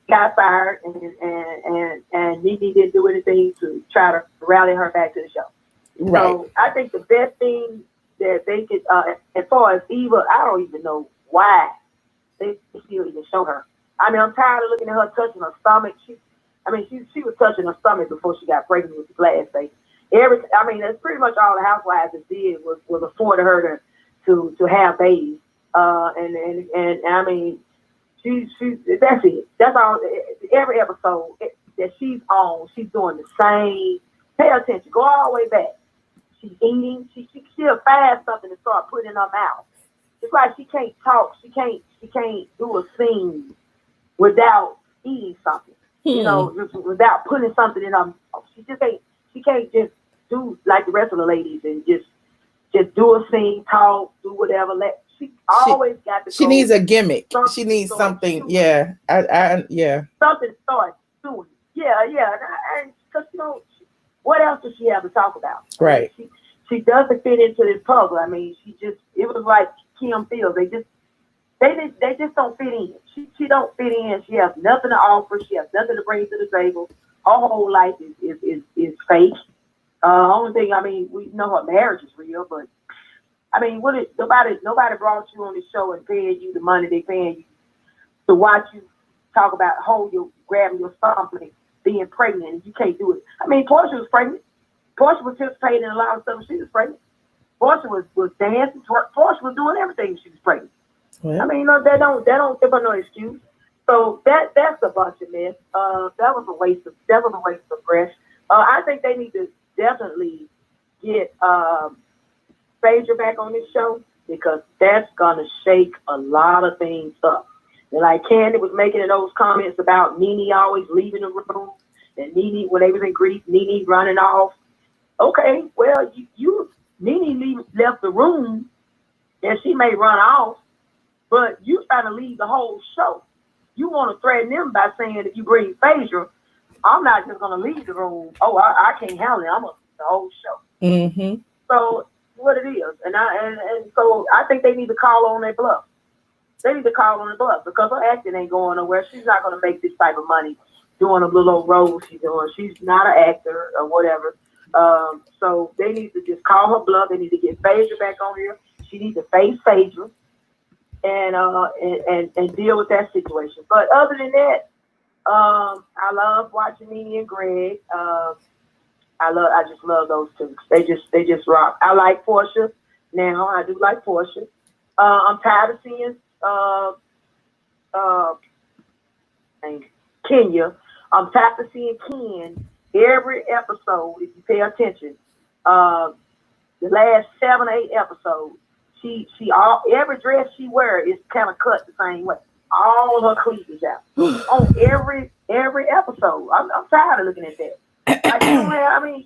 got fired, and Nene didn't do anything to try to rally her back to the show. Right. So I think the best thing that they could, as far as Eva, I don't even know why they still even show her. I mean, I'm tired of looking at her touching her stomach. She was touching her stomach before she got pregnant with the glass baby. That's pretty much all the Housewives did was afford her to have babies. And I mean, she that's it. That's all. Every episode that she's on, she's doing the same. Pay attention. Go all the way back. She's eating. She'll fast something and start putting in her mouth. It's like she can't talk. She can't do a scene without eating something. Just without putting something in her mouth. She can't just do like the rest of the ladies and just do a scene, talk, do whatever. She always got to. She needs a gimmick. She needs something. Yeah. Yeah. Something starts doing. Yeah. Because what else does she have to talk about? Right. She doesn't fit into this puzzle. I mean, it was like Kim Fields. They just don't fit in. She don't fit in. She has nothing to offer. She has nothing to bring to the table. Her whole life is fake. Only thing, I mean, we know her marriage is real, but I mean, nobody brought you on the show and paid you the money they paying you to watch you talk about grabbing your stomach, being pregnant, and you can't do it. I mean, Porsha was pregnant. Porsha was participating in a lot of stuff when she was pregnant. Porsha was dancing. Porsha was doing everything when she was pregnant. Well, I mean, they don't give her no excuse. So that's a bunch of mess. That was a waste of breath. I think they need to definitely get Phaedra back on this show, because that's gonna shake a lot of things up. And like Kandi was making in those comments about Nene always leaving the room, and Nene, when they was in Greece, Nene running off. Okay, well, Nene left the room, and she may run off, but you trying to leave the whole show. You want to threaten them by saying, if you bring Phaedra, I'm not just gonna leave the room. Oh, I can't handle it. I'm gonna leave the whole show. So what it is, and so I think they need to call on their bluff. They need to call on the bluff, because her acting ain't going nowhere. She's not gonna make this type of money doing a little old role she's doing. She's not an actor or whatever. So they need to just call her bluff. They need to get Phaedra back on here. She needs to face Phaedra and deal with that situation. But other than that, I love watching Nene and Greg. I just love those two. They just rock. I like Porsha now. I do like Porsha. I'm tired of seeing Kenya. I'm tired of seeing Ken every episode. If you pay attention, the last 7 or 8 episodes, every dress she wears is kind of cut the same way. All her cleavage out on every episode. I'm tired of looking at that.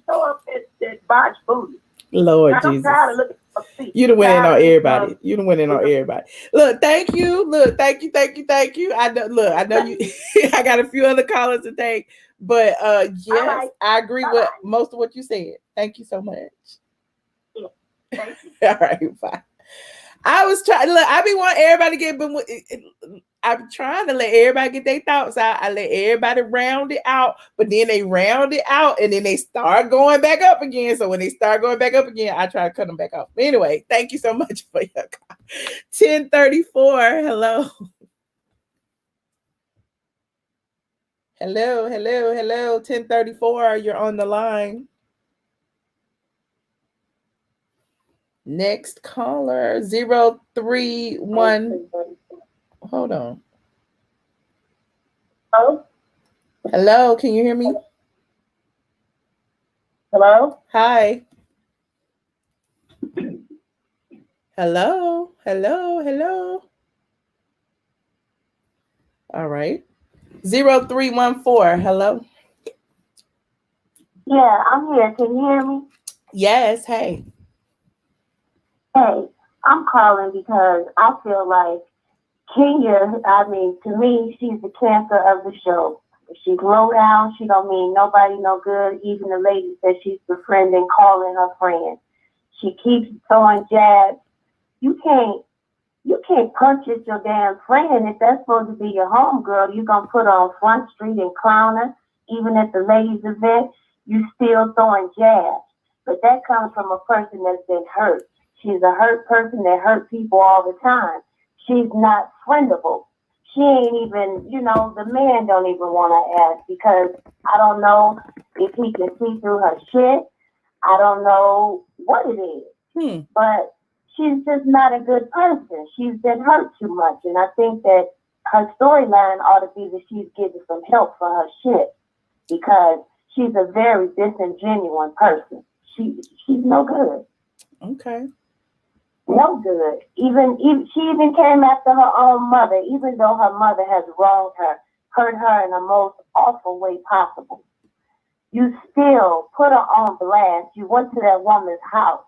Show up that botched booty. Lord Jesus. I'm tired of looking at feet. You done went in on everybody. You done went in on everybody. Look, thank you. Thank you. I know you. I got a few other callers to thank, but yes, I agree with most of what you said. Thank you so much. Thank you. All right, bye. I was trying. Look, I be wanting everybody to get, but I'm trying to let everybody get their thoughts out. I let everybody round it out, but then they round it out, and then they start going back up again. So when they start going back up again, I try to cut them back off. But anyway, thank you so much for your call. 1034. Hello. Hello. 1034. You're on the line. Next caller, 031. Hold on. Hello? Hello, can you hear me? Hello? Hi. Hello. All right. 0314. Hello. Yeah, I'm here. Can you hear me? Yes. Hey. Hey, I'm calling because I feel like Kenya, to me, she's the cancer of the show. If she's low down, she don't mean nobody no good. Even the ladies that she's befriending, calling her friend. She keeps throwing jabs. You can't punch at your damn friend. If that's supposed to be your homegirl, you're going to put her on Front Street and clown her. Even at the ladies' event, you still throwing jabs. But that comes from a person that's been hurt. She's a hurt person that hurt people all the time. She's not friendable. She ain't even, the man don't even want to ask because I don't know if he can see through her shit. I don't know what it is. But she's just not a good person. She's been hurt too much. And I think that her storyline ought to be that she's getting some help for her shit because she's a very disingenuous person. She's no good. Okay. No good. Even she even came after her own mother, even though her mother has wronged her, hurt her in the most awful way possible. You still put her on blast. You went to that woman's house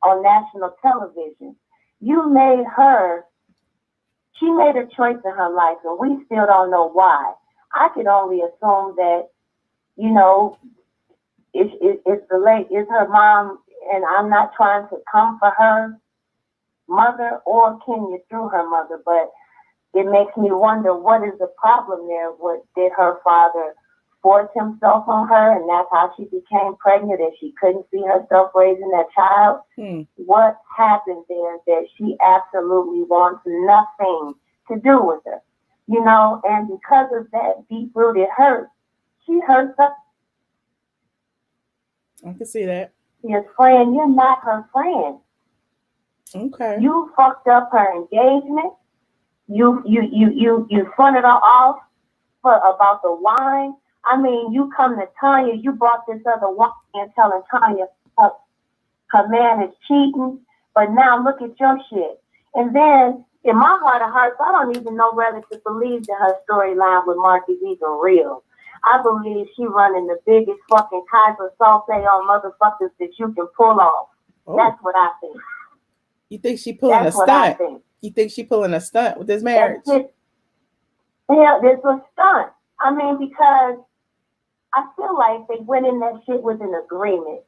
on national television. She made a choice in her life, and we still don't know why. I could only assume that, it's her mom, and I'm not trying to come for her mother or Kenya through her mother, but it makes me wonder what is the problem there. What did her father force himself on her, and that's how she became pregnant, and she couldn't see herself raising that child? What happened there that she absolutely wants nothing to do with her? And because of that deep-rooted hurt, she hurts her. I can see that. Your friend, you're not her friend. Okay. You fucked up her engagement. You fronted her off about the wine. You come to Tanya, you brought this other woman and telling Tanya her man is cheating, but now look at your shit. And then, in my heart of hearts, I don't even know whether to believe that her storyline with Mark is even real. I believe she running the biggest fucking Kaiser Sauce on motherfuckers that you can pull off. Oh. That's what I think. You think she pulling a stunt? You think she pulling a stunt with this marriage? Yeah, there's a stunt. Because I feel like they went in that shit with an agreement.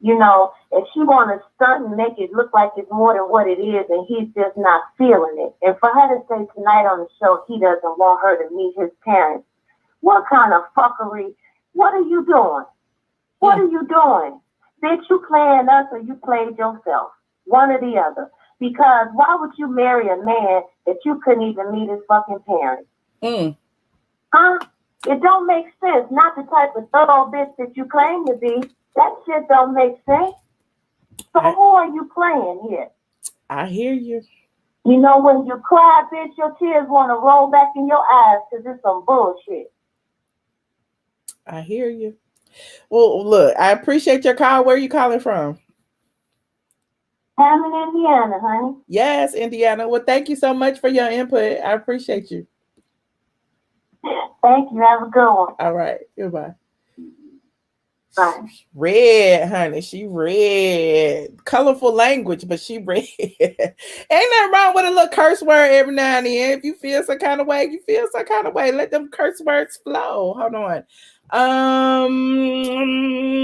If she want to stunt and make it look like it's more than what it is, and he's just not feeling it. And for her to say tonight on the show he doesn't want her to meet his parents, what kind of fuckery? What are you doing? What are you doing? Bitch, you playing us or you played yourself? One or the other. Because why would you marry a man that you couldn't even meet his fucking parents? Huh? It don't make sense. Not the type of thorough bitch that you claim to be. That shit don't make sense. So who are you playing here? I hear you. When you cry, bitch, your tears want to roll back in your eyes because it's some bullshit. I hear you. Well, look, I appreciate your call. Where are you calling from? I'm in Indiana, honey. Yes, Indiana. Well, thank you so much for your input. I appreciate you. Thank you. Have a good one. All right. Goodbye. Bye. Red, honey. She red. Colorful language, but she red. Ain't nothing wrong with a little curse word every now and then. If you feel some kind of way, you feel some kind of way. Let them curse words flow. Hold on. I'm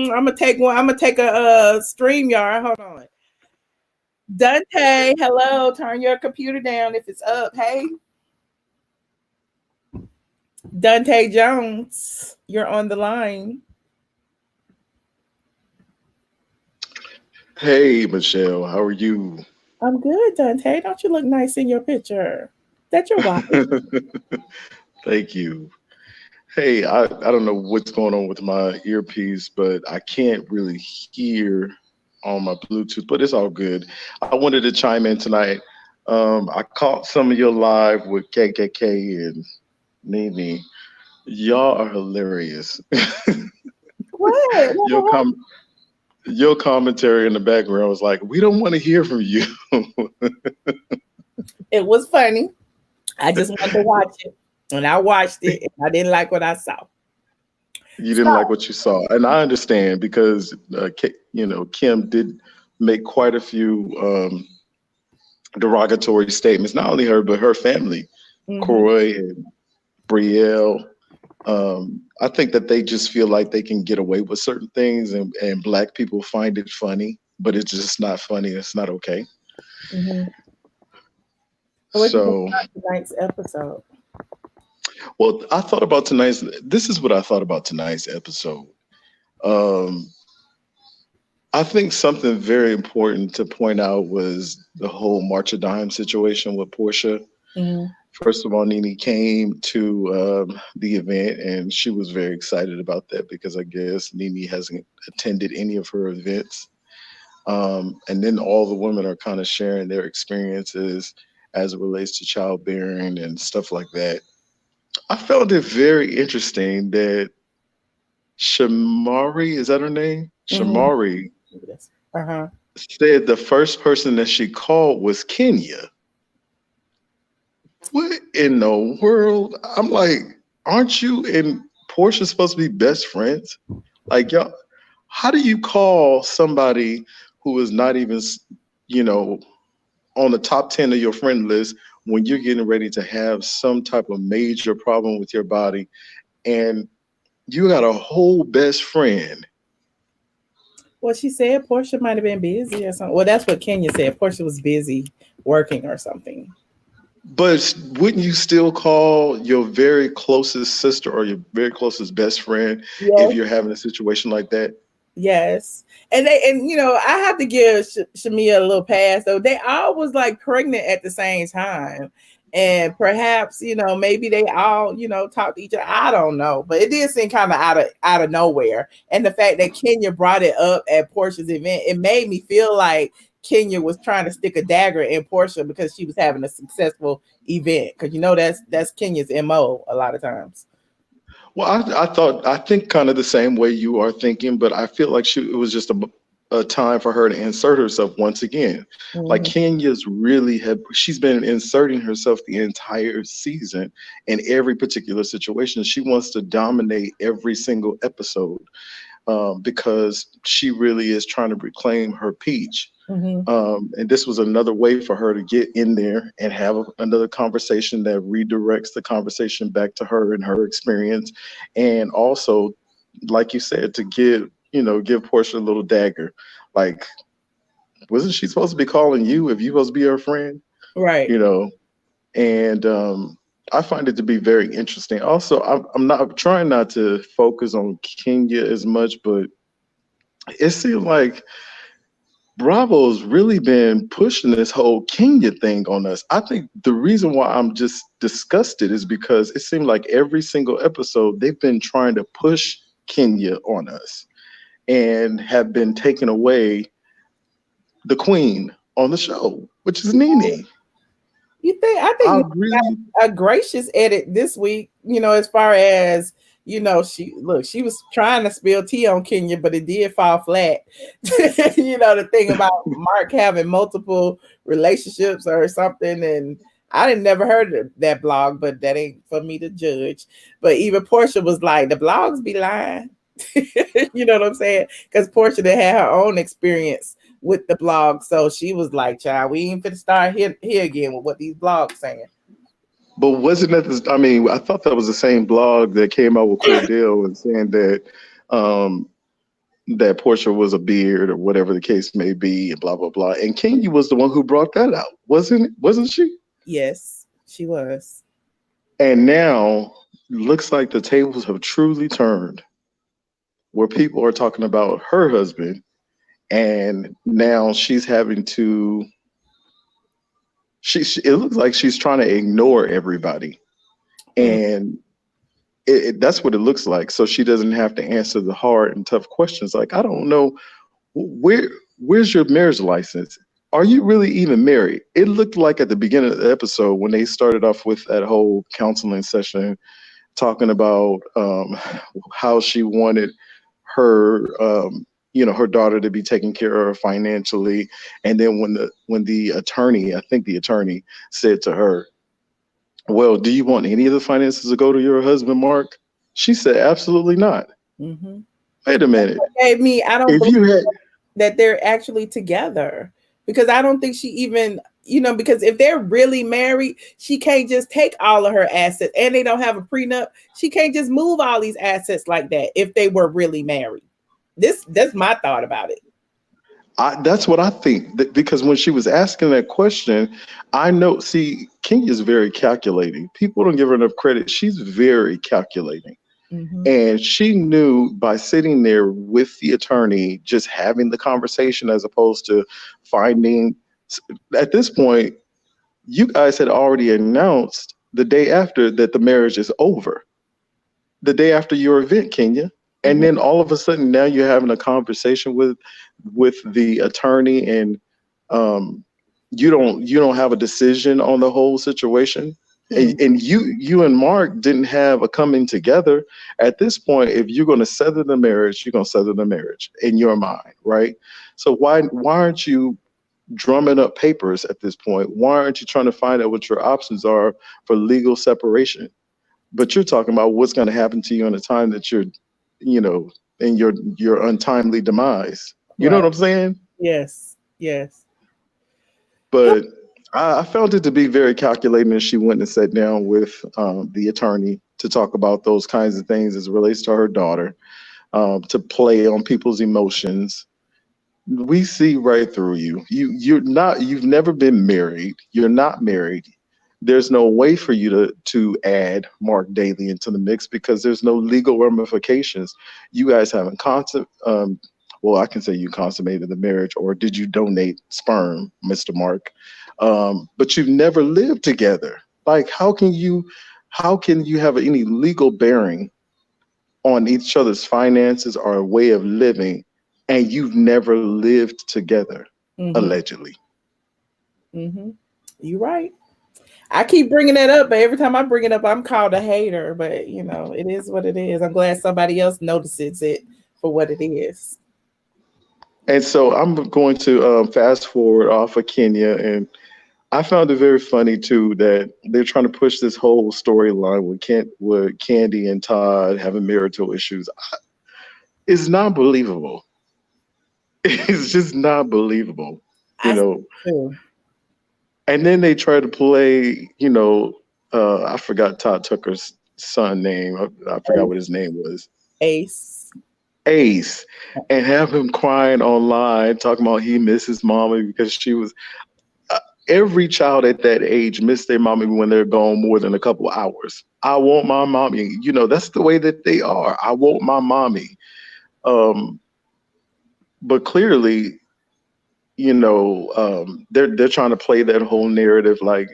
gonna take a StreamYard. Hold on. Dante, hello. Turn your computer down if it's up. Hey. Dante Jones, you're on the line. Hey, Michelle, how are you? I'm good, Dante. Don't you look nice in your picture? That's your wife. Thank you. Hey, I don't know what's going on with my earpiece, but I can't really hear on my Bluetooth, but it's all good. I wanted to chime in tonight. I caught some of your live with KKK and Nene. Y'all are hilarious. What? Your com your commentary in the background was like, we don't want to hear from you. It was funny. I just wanted to watch it. And I watched it and I didn't like what I saw. You didn't like what you saw, and I understand because Kim did make quite a few derogatory statements. Not only her, but her family, Croy and Brielle. I think that they just feel like they can get away with certain things, and Black people find it funny, but it's just not funny. It's not okay. So tonight's episode. Well, this is what I thought about tonight's episode. I think something very important to point out was the whole March of Dimes situation with Porsha. First of all, Nene came to the event and she was very excited about that because I guess Nene hasn't attended any of her events. And then all the women are kind of sharing their experiences as it relates to childbearing and stuff like that. I found it very interesting that Shamari, is that her name? Shamari said the first person that she called was Kenya. What in the world? I'm like, aren't you and Porsha supposed to be best friends? Like, y'all, how do you call somebody who is not even, on the top 10 of your friend list when you're getting ready to have some type of major problem with your body and you got a whole best friend? Well, she said Porsha might have been busy or something. Well, that's what Kenya said. Porsha was busy working or something. But wouldn't you still call your very closest sister or your very closest best friend if you're having a situation like that? Yes. And I have to give Shamia a little pass though. They all was like pregnant at the same time. And perhaps, maybe they all, talked to each other. I don't know. But it did seem kind of out of nowhere. And the fact that Kenya brought it up at Porsha's event, it made me feel like Kenya was trying to stick a dagger in Porsha because she was having a successful event. Because that's Kenya's MO a lot of times. Well, I think kind of the same way you are thinking, but I feel like it was just a time for her to insert herself once again. Like Kenya's she's been inserting herself the entire season in every particular situation. She wants to dominate every single episode because she really is trying to reclaim her peach. And this was another way for her to get in there and have another conversation that redirects the conversation back to her and her experience. And also, like you said, to give Porsha a little dagger. Like, wasn't she supposed to be calling you if you supposed to be her friend? Right. And I find it to be very interesting. Also, I'm trying not to focus on Kenya as much, but it seemed like Bravo's really been pushing this whole Kenya thing on us. I think the reason why I'm just disgusted is because it seemed like every single episode they've been trying to push Kenya on us and have been taking away the queen on the show, which is Nene. I think really a gracious edit this week, as far as she was trying to spill tea on Kenya, but it did fall flat. The thing about Mark having multiple relationships or something, and I didn't never heard of that blog, but that ain't for me to judge. But even Porsha was like, the blogs be lying. You know what I'm saying? Because Porsha had her own experience with the blog, so she was like, "Child, we ain't finna start here again with what these blogs saying." But wasn't that I thought that was the same blog that came out with Cordell and saying that that Porsha was a beard or whatever the case may be, and blah blah blah. And Kandi was the one who brought that out, wasn't she? Yes, she was. And now looks like the tables have truly turned, where people are talking about her husband, and now she's having to. It looks like she's trying to ignore everybody, and that's what it looks like. So she doesn't have to answer the hard and tough questions. Like, I don't know, where's your marriage license? Are you really even married? It looked like at the beginning of the episode when they started off with that whole counseling session, talking about how she wanted her, her daughter to be taken care of financially, and then when the attorney, I think the attorney said to her, well, do you want any of the finances to go to your husband, Mark? She said, absolutely not. Mm-hmm. Wait a minute. I don't If believe you had, that they're actually together, because I don't think she even, because if they're really married, she can't just take all of her assets, and they don't have a prenup. She can't just move all these assets like that if they were really married. That's my thought about it. That's what I think, because when she was asking that question, I know, see, Kenya is very calculating. People don't give her enough credit. She's very calculating. Mm-hmm. And she knew by sitting there with the attorney, just having the conversation as opposed to finding, at this point, you guys had already announced the day after that the marriage is over. The day after your event, Kenya. And then all of a sudden now you're having a conversation with the attorney, and you don't have a decision on the whole situation. And you and Mark didn't have a coming together. At this point, if you're going to settle the marriage, you're going to settle the marriage in your mind, right? So why aren't you drumming up papers at this point? Why aren't you trying to find out what your options are for legal separation? But you're talking about what's going to happen to you in the time that you're, in your untimely demise. You know what I'm saying? Yes. Yes. But I found it to be very calculating as she went and sat down with the attorney to talk about those kinds of things as it relates to her daughter, to play on people's emotions. We see right through you. You've never been married. You're not married. There's no way for you to add Mark Daly into the mix because there's no legal ramifications. You guys haven't well, I can say you consummated the marriage, or did you donate sperm, Mr. Mark? But you've never lived together. Like, how can you have any legal bearing on each other's finances or a way of living, and you've never lived together, allegedly? You're right. I keep bringing that up, but every time I bring it up, I'm called a hater. But it is what it is. I'm glad somebody else notices it for what it is. And so I'm going to fast forward off of Kenya, and I found it very funny too that they're trying to push this whole storyline with Kandi and Todd having marital issues. It's not believable. It's just not believable, And then they try to play, I forgot Todd Tucker's son name. I forgot what his name was. Ace, and have him crying online, talking about he misses mommy because she was. Every child at that age miss their mommy when they're gone more than a couple of hours. I want my mommy. That's the way that they are. I want my mommy. But clearly, they're trying to play that whole narrative like,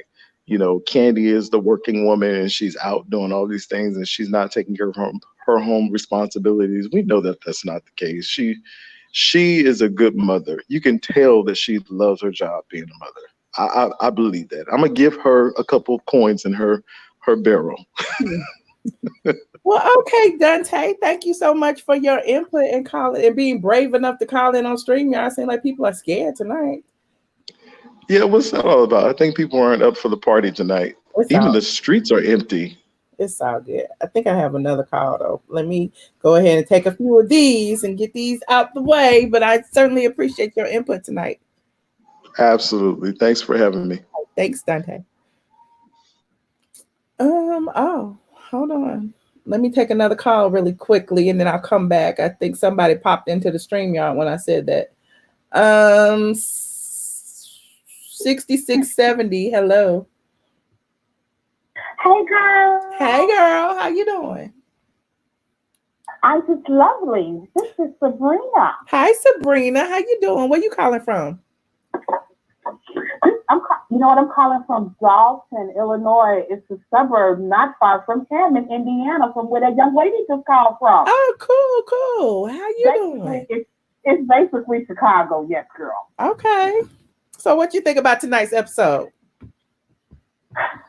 Kandi is the working woman and she's out doing all these things and she's not taking care of her home responsibilities. We know that that's not the case. She is a good mother. You can tell that she loves her job being a mother. I believe that. I'm gonna give her a couple of coins in her barrel. Well, okay, Dante. Thank you so much for your input and calling and being brave enough to call in on StreamYard. I seem like people are scared tonight. Yeah, what's that all about? I think people aren't up for the party tonight. Even the streets are empty. It's all good. I think I have another call though. Let me go ahead and take a few of these and get these out the way. But I certainly appreciate your input tonight. Absolutely. Thanks for having me. Thanks, Dante. Oh, hold on. Let me take another call really quickly, and then I'll come back. I think somebody popped into the StreamYard when I said that. 6670. Hello. Hey, girl. Hey, girl. How you doing? I'm just lovely. This is Sabrina. Hi, Sabrina. How you doing? Where you calling from? You know what? I'm calling from Dalton, Illinois. It's a suburb not far from Hammond, Indiana, from where that young lady just called from. Oh, cool. How you doing? It's basically Chicago. Yes, girl. Okay. So what you think about tonight's episode?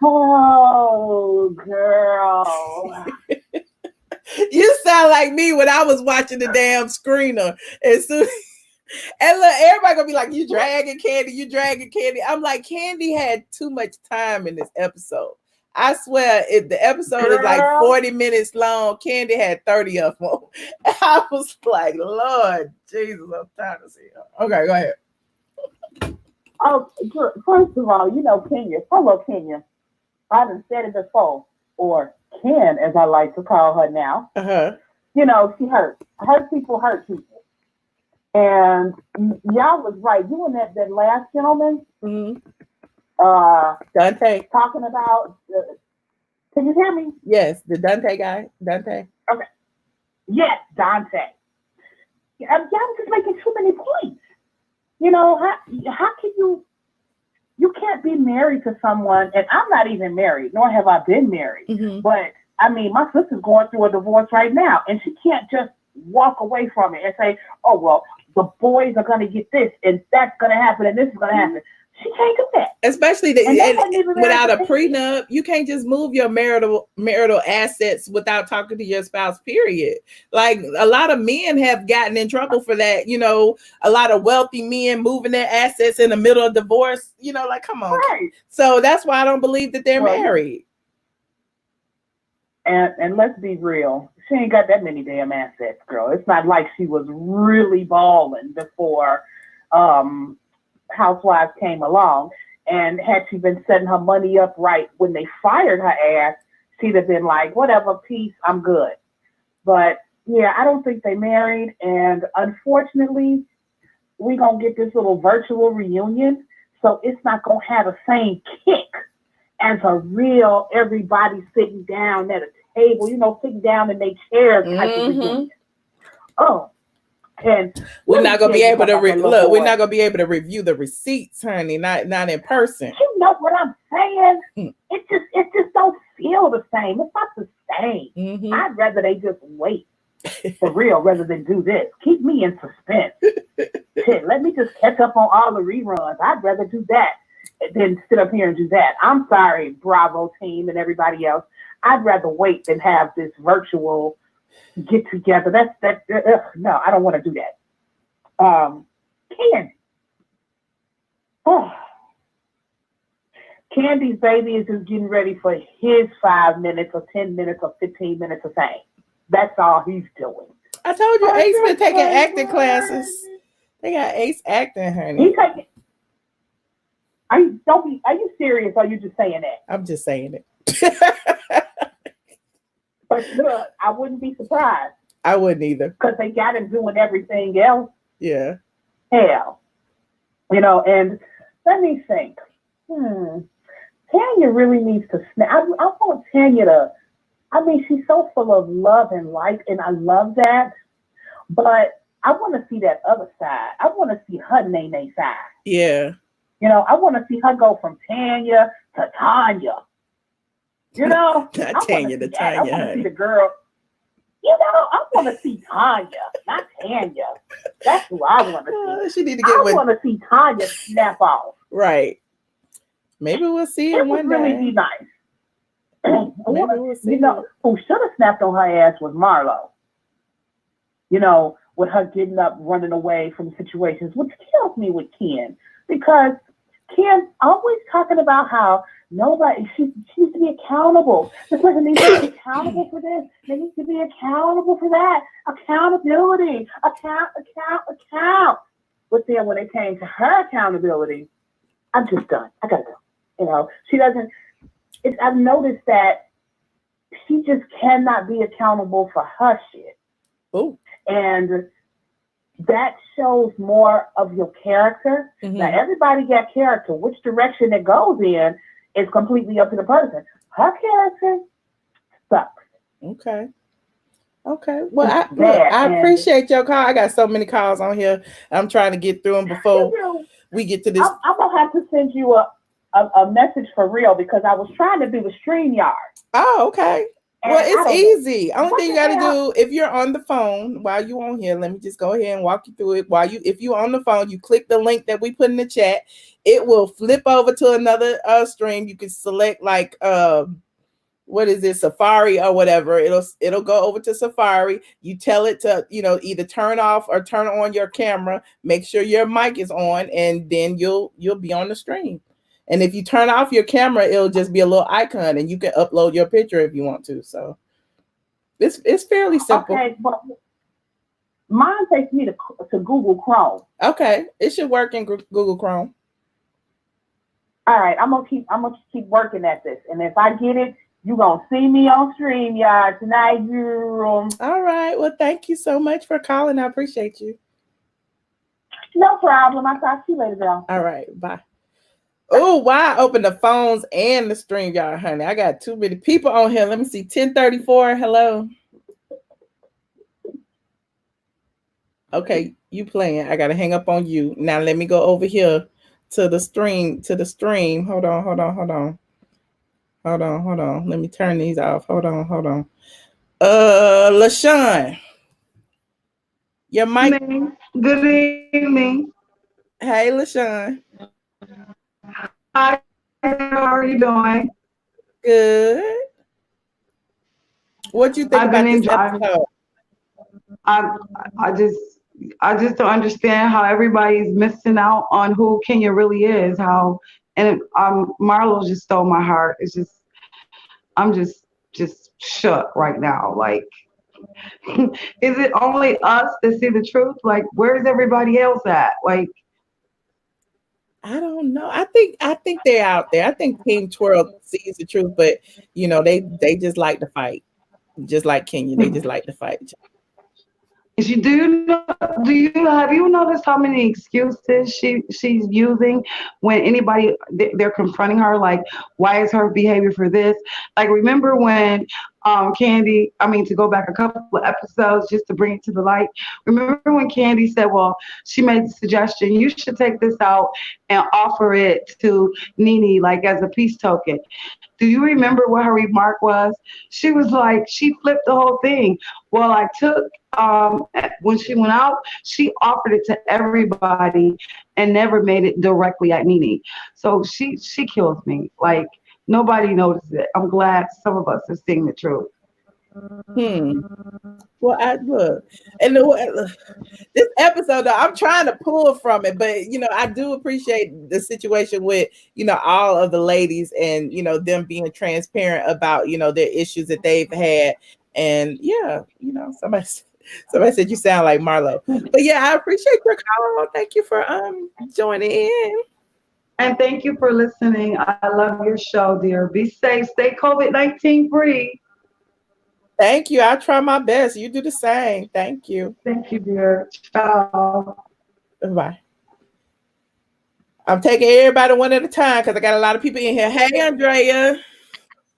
Oh, girl. You sound like me when I was watching the damn screener. And soon, and look, everybody gonna be like, you dragging Kandi. I'm like, Kandi had too much time in this episode. I swear, if the episode is like 40 minutes long, Kandi had 30 of them. I was like, Lord Jesus, I'm tired of seeing her. Okay, go ahead. Oh, first of all, you know Kenya, fellow Kenya. I done said it before, or Ken, as I like to call her now. Uh-huh. You know, she hurt people. And y'all was right. You and that last gentleman, Dante, talking about. Can you hear me? Yes, the Dante guy. Dante. Okay. Yes, Dante. Y'all was just making too many points. You know, how can you can't be married to someone, and I'm not even married, nor have I been married. Mm-hmm. But I mean, my sister's going through a divorce right now, and she can't just walk away from it and say, oh, well, the boys are going to get this, and that's going to happen, and this is going to happen. She can't do that. Especially without a prenup. You can't just move your marital assets without talking to your spouse, period. Like, a lot of men have gotten in trouble for that. You know, a lot of wealthy men moving their assets in the middle of divorce. You know, like, come on. Right. So that's why I don't believe that they're married. And let's be real. She ain't got that many damn assets, girl. It's not like she was really balling before Housewives came along. And had she been setting her money up right when they fired her ass, she'd have been like, whatever, peace, I'm good. But yeah, I don't think they married. And unfortunately, we're going to get this little virtual reunion. So it's not going to have the same kick as a real everybody sitting down at a table, you know, sitting down in their chairs type of reunion. Oh. And we're not gonna be able to look. We're not gonna be able to review the receipts, honey. Not in person. You know what I'm saying? It just don't feel the same. It's not the same. Mm-hmm. I'd rather they just wait for real rather than do this. Keep me in suspense. Shit, let me just catch up on all the reruns. I'd rather do that than sit up here and do that. I'm sorry, Bravo team and everybody else. I'd rather wait than have this virtual get together. No, I don't want to do that. Kandi's baby is just getting ready for his 5 minutes or 10 minutes or 15 minutes of fame. That's all he's doing. I told you Ace been taking acting classes. They got Ace acting, honey. He's taking. Are you serious? Or are you just saying that? I'm just saying it. But look, I wouldn't be surprised. I wouldn't either. Because they got him doing everything else. Yeah. Hell. You know, and let me think. Tanya really needs to snap. I want Tanya to, I mean, she's so full of love and life, and I love that. But I want to see that other side. I want to see her Nene side. Yeah. You know, I want to see her go from Tanya to Tanya. You know, not Tanya to Tanya. I want to see the girl. You know, I want to see Tanya, not Tanya. That's who I want to see. She need to get I want to see Tanya snap off. Right. Maybe we'll see it one day. It would really be nice. We'll see. You know, who should have snapped on her ass was Marlo. You know, with her getting up, running away from situations, which kills me with Ken. Because Ken always talking about how she needs to be accountable. This person needs to be accountable for this. They need to be accountable for that. Accountability. Account. But then when it came to her accountability, I'm just done. I gotta go. You know, she doesn't. I've noticed that she just cannot be accountable for her shit. Oh. And that shows more of your character. Mm-hmm. Now, everybody got character. Which direction it goes in is completely up to the person. Her character sucks. Okay. Well, I appreciate your call. I got so many calls on here. I'm trying to get through them before we get to this. I'm going to have to send you a message for real because I was trying to do the StreamYard. Oh, okay. And well, it's easy. Only thing you got to do, if you're on the phone while you're on here, let me just go ahead and walk you through it. If you're on the phone, you click the link that we put in the chat. It will flip over to another stream. You can select like what is it, Safari or whatever. It'll go over to Safari. You tell it to either turn off or turn on your camera. Make sure your mic is on, and then you'll be on the stream. And if you turn off your camera, it'll just be a little icon, and you can upload your picture if you want to. So it's fairly simple. Okay, but mine takes me to Google Chrome. Okay, it should work in Google Chrome. All right, I'm gonna keep working at this, and if I get it, you're gonna see me on StreamYard tonight, girl. All right. Well, thank you so much for calling. I appreciate you. No problem. I'll talk to you later, girl. All right. Bye. Oh, why open the phones and the StreamYard, honey? I got too many people on here. Let me see. 1034. Hello. Okay, you playing. I gotta hang up on you. Now let me go over here to the stream. Hold on. Let me turn these off. Hold on. LaShawn. Your mic. Good evening. Hey, LaShawn. Hi, how are you doing? Good. What you think about this episode? I just don't understand how everybody's missing out on who Kenya really is. Marlo just stole my heart. It's just, I'm just shook right now. Like, is it only us that see the truth? Like, where's everybody else at? Like, I don't know. I think they're out there. I think Team Twirl sees the truth, but they just like to fight, just like Kenya. They just like to fight. have you noticed how many excuses she's using when they're confronting her? Like, why is her behavior for this? Like, remember when Kandi, to go back a couple of episodes just to bring it to the light. Remember when Kandi said, well, she made the suggestion, you should take this out and offer it to Nene, like as a peace token. Do you remember what her remark was? She was like, she flipped the whole thing. Well, I took, when she went out, she offered it to everybody and never made it directly at Nene. So she kills me. Like, nobody noticed it. I'm glad some of us are seeing the truth. Well, look, and this episode, though, I'm trying to pull from it, but I do appreciate the situation with all of the ladies and them being transparent about their issues that they've had, and somebody said you sound like Marlo, but yeah, I appreciate your call. Thank you for joining in. And thank you for listening. I love your show, dear. Be safe. Stay COVID-19 free. Thank you. I'll try my best. You do the same. Thank you. Thank you, dear. Ciao. Bye. I'm taking everybody one at a time because I got a lot of people in here. Hey, Andrea.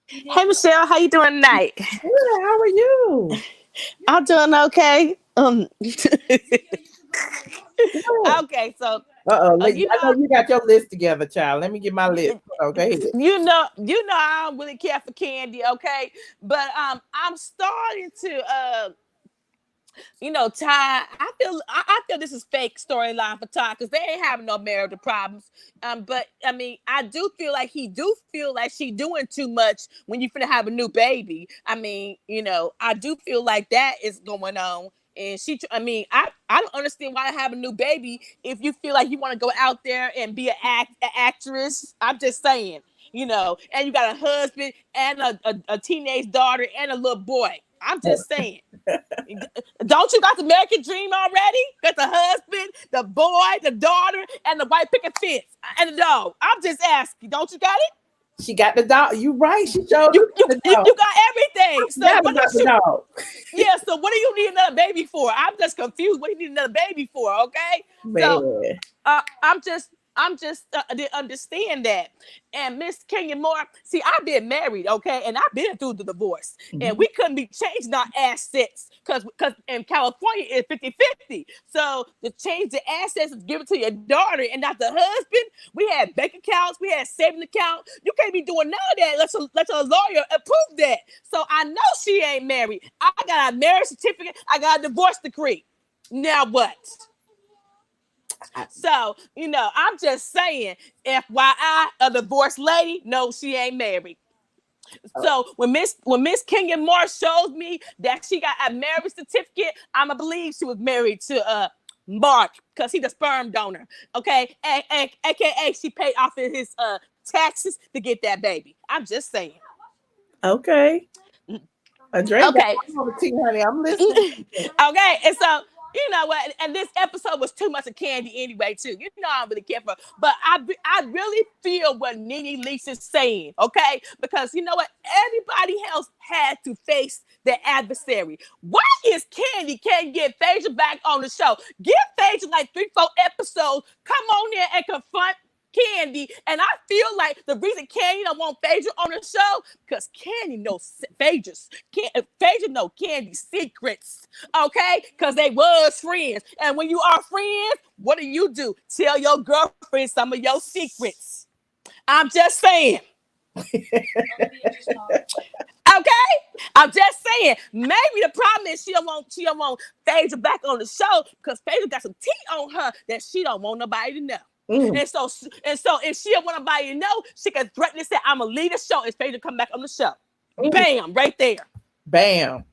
Hey, Michelle. How you doing tonight? Good. How are you? I'm doing okay. Okay, so I know you got your list together, child. Let me get my list. Okay. You know, I don't really care for Kandi, okay? But I'm starting to Ty. I feel this is fake storyline for Ty because they ain't having no marital problems. But I do feel like she doing too much when you finna have a new baby. I do feel like that is going on. And I don't understand why I have a new baby if you feel like you want to go out there and be an actress. I'm just saying, and you got a husband and a teenage daughter and a little boy. I'm just saying. Don't you got the American dream already? Got the husband, the boy, the daughter, and the white picket fence and the dog. I'm just asking. Don't you got it? She got the dog. You right. She showed You the dog. got everything. So Yeah, what got is the dog. Yeah, so what do you need another baby for? I'm just confused. What do you need another baby for? Okay, Man. so I'm just didn't understand that. And Miss Kenya Moore, see, I've been married, okay, and I've been through the divorce, and we couldn't be changing our assets because in California it's 50-50. So to change the assets and give it to your daughter and not the husband, we had bank accounts, we had saving account. You can't be doing none of that. Let a lawyer approve that. So I know she ain't married. I got a marriage certificate. I got a divorce decree. Now what? So, I'm just saying, FYI, a divorced lady, no, she ain't married. So when Miss Kenya Moore shows me that she got a marriage certificate, I'ma believe she was married to Mark because he's the sperm donor. Okay, and AKA she paid off his taxes to get that baby. I'm just saying. Okay. Andrea, okay, honey, I'm listening. Okay, and so you know what? And this episode was too much of Kandi anyway, too. I don't really care for her. But I really feel what Nene Leakes is saying, okay? Because you know what? Everybody else had to face the adversary. Why is Kandi can't get Phaedra back on the show? Give Phaedra like 3-4 episodes. Come on there and confront Kandi, and I feel like the reason Kandi don't want Phaedra on the show because Kandi knows Phaedra know Kandi's secrets, okay? Because they was friends, and when you are friends, what do? Tell your girlfriend some of your secrets. I'm just saying. Okay, I'm just saying. Maybe the problem is she don't want Phaedra back on the show because Phaedra got some tea on her that she don't want nobody to know. And so if she don't want nobody to know, she can threaten and say, I'm gonna leave the show and Phaedra come back on the show. Bam, right there. Bam.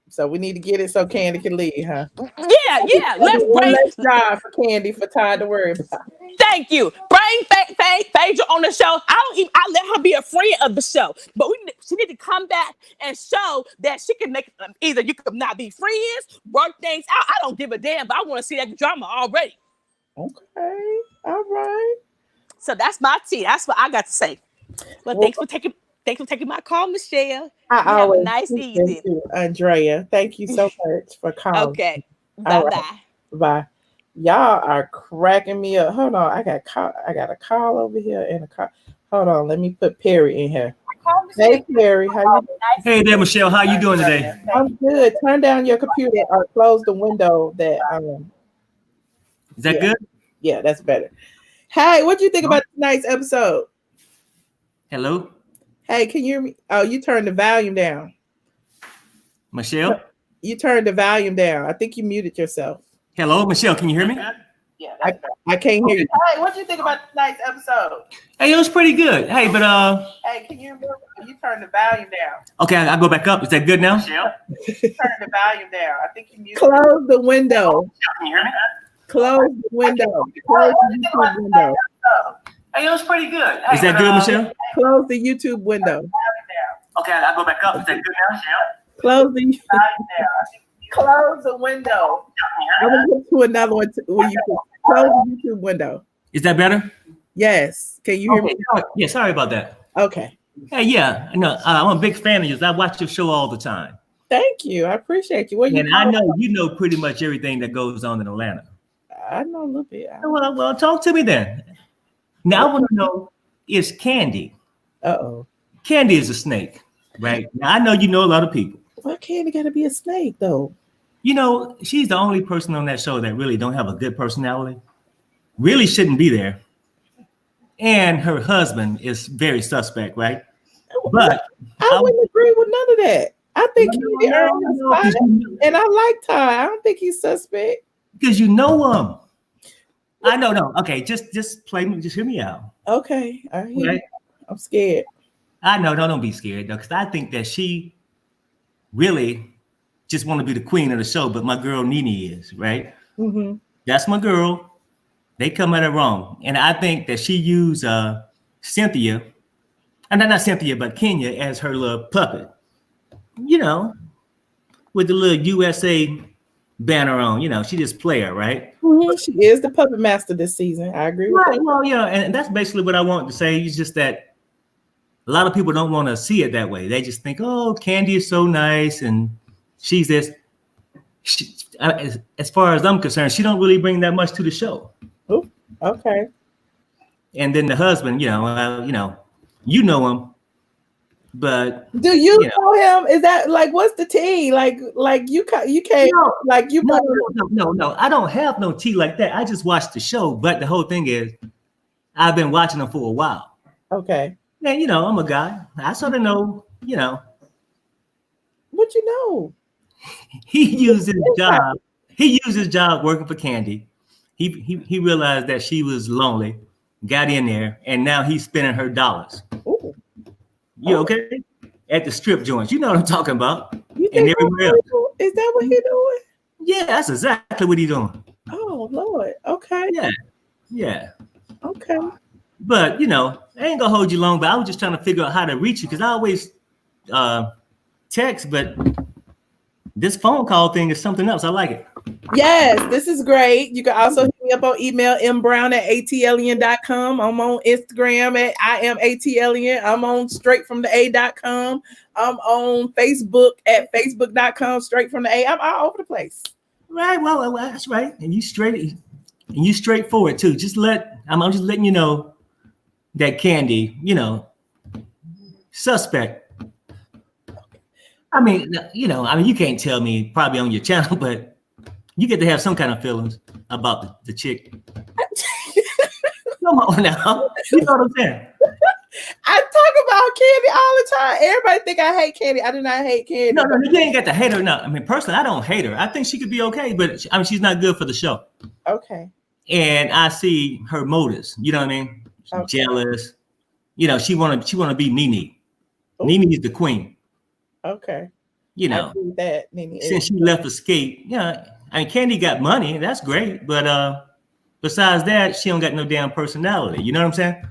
So we need to get it so Kandi can leave, huh? Yeah. Let's bring less job for Kandi for Todd to worry about. Thank you. Bring Phaedra on the show. I let her be a friend of the show, but she need to come back and show that she can make either you could not be friends, work things out. I don't give a damn, but I want to see that drama already. Okay, all right. So that's my tea. That's what I got to say. Well, thanks for taking my call, Michelle. Have a nice evening, Andrea. Thank you so much for calling. Okay, bye. Bye. Y'all are cracking me up. Hold on, I got a call over here and a call. Hold on, let me put Perry in here. Hey Perry, how you doing? Hey there, Michelle. How you doing today? I'm good. Turn down your computer or close the window that Is that good? Yeah, that's better. Hey, what do you think about tonight's episode? Hello? Hey, can you hear me? Oh, you turned the volume down. Michelle? You turned the volume down. I think you muted yourself. Hello, Michelle. Can you hear me? Yeah, I can't hear you. Hey, what do you think about tonight's episode? Hey, it was pretty good. Hey, but Hey, can you remember? You turned the volume down. Okay, I'll go back up. Is that good now? Michelle? Turn the volume down. I think you muted. Close the window. Can you hear me? Close the window. Close the YouTube window. Hey, it was pretty good. Hey, is that good, Michelle? Close the YouTube window. Okay, I'll go back up. Is that good now, Michelle? Close the window. I'm gonna get to another one where you can close the YouTube window. Is that better? Yes. Can you hear me? Yeah, sorry about that. Okay. Hey, yeah. No, I'm a big fan of yours. I watch your show all the time. Thank you. I appreciate you. And I know you know pretty much everything that goes on in Atlanta. I know a little bit. Well, talk to me then. Now I want to know, is Kandi? Kandi is a snake, right? Now I know you know a lot of people. Why Kandi gotta be a snake though? You know, she's the only person on that show that really don't have a good personality. Really shouldn't be there. And her husband is very suspect, right? But I wouldn't agree with none of that. I think Kandi earned his spot, and I like Ty. I don't think he's suspect. Because you know him. I know, no. Okay, just hear me out. Okay, I hear you. I'm scared. I know, don't be scared though, because I think that she really just want to be the queen of the show, but my girl Nene is, right? Mm-hmm. That's my girl. They come at it wrong. And I think that she used Cynthia, and not Cynthia, but Kenya as her little puppet. You know, with the little USA banner on, you know, she just play her, right? Mm-hmm. She is the puppet master this season. I agree with that. Well, yeah, and that's basically what I wanted to say. It's just that a lot of people don't want to see it that way. They just think, oh, Kandi is so nice and she's this. As far as I'm concerned, she don't really bring that much to the show. Ooh, okay. And then the husband, you know him, but do you know him? Is that like what's the tea? Like you can't like you. No. I don't have no tea like that. I just watched the show, but the whole thing is, I've been watching him for a while. Okay. And you know, I'm a guy. I sort of know. You know. What you know? He used his job. He used his job working for Kandi. He realized that she was lonely, got in there, and now he's spending her dollars. Ooh. You okay? At the strip joints. You know what I'm talking about. You and everywhere else. Is that what he's doing? Yeah, that's exactly what he's doing. Oh Lord. Okay. Yeah. Okay. But you know, I ain't gonna hold you long, but I was just trying to figure out how to reach you because I always text, but this phone call thing is something else. I like it. Yes, this is great. You can also hit me up on email mbrown@atlien.com. I'm on Instagram at iamATLien. I'm on straightfromtheA.com. I'm on Facebook at facebook.com straightfromtheA. I'm all over the place. Right. Well, that's right. And you straightforward too. I'm just letting you know that Kandi, you know, suspect. I mean, you can't tell me probably on your channel, but you get to have some kind of feelings about the chick. Come on now. You know what I'm saying? I talk about Kandi all the time. Everybody think I hate Kandi. I do not hate Kandi. No, you ain't got to hate her. No, I mean, personally, I don't hate her. I think she could be okay, but I mean, she's not good for the show. Okay. And I see her motives. You know what I mean? She's jealous. You know, she wanna be Nene. Ooh. Nene is the queen. Okay. You know, that Nene since she left Escape, I mean, Kandi got money, that's great, but besides that, she don't got no damn personality. You know what I'm saying?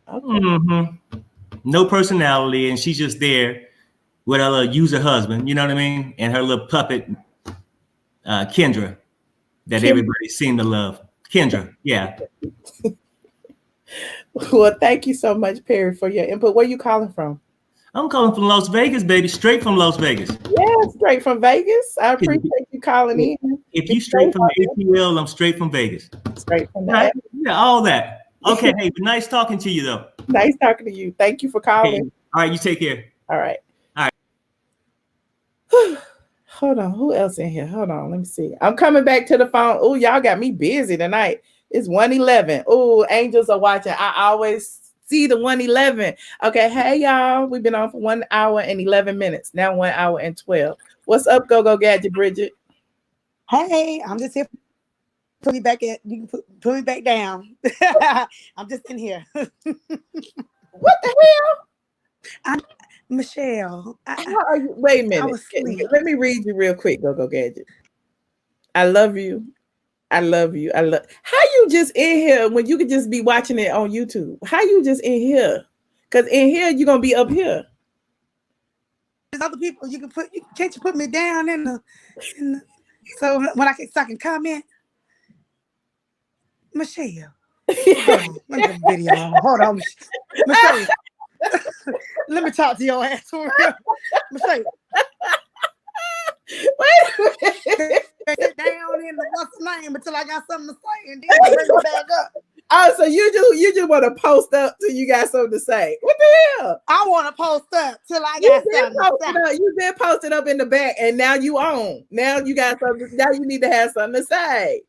Okay. Mm-hmm. No personality, and she's just there with her little user husband. You know what I mean? And her little puppet, Kendra, that everybody seemed to love. Kendra, yeah. Well, thank you so much, Perry, for your input. Where are you calling from? I'm calling from Las Vegas, baby. Straight from Las Vegas. Yeah, straight from Vegas. I appreciate you calling in. If you straight from ATL, I'm straight from Vegas. Straight from that. Yeah, all that. Okay, hey, but nice talking to you, though. Nice talking to you. Thank you for calling. Hey, all right, you take care. All right. Hold on. Who else in here? Hold on. Let me see. I'm coming back to the phone. Oh, y'all got me busy tonight. It's 1:11. Oh, angels are watching. I always see the 1:11. Okay, hey y'all. We've been on for 1 hour and 11 minutes. Now 1 hour and 12. What's up, Go Gadget Bridget? Hey, I'm just here. Put me back in. You can put me back down. I'm just in here. What the hell? I'm Michelle. How are you? Wait a minute. Let me read you real quick, Go Gadget. I love you. How you just in here when you could just be watching it on YouTube? How you just in here? Because in here you're gonna be up here. There's other people can't you put me down in the so when I can comment? Michelle. Hold on, let me put the video on. Hold on, Michelle. Let me talk to your ass for real. Michelle. Wait. Get down in the what's the name until I got something to say and then bring it back up. Oh, so you just want to post up till you got something to say. What the hell? I want to post up till I got something to say. You've been posted up in the back and now you on. Now you got something. Now you need to have something to say.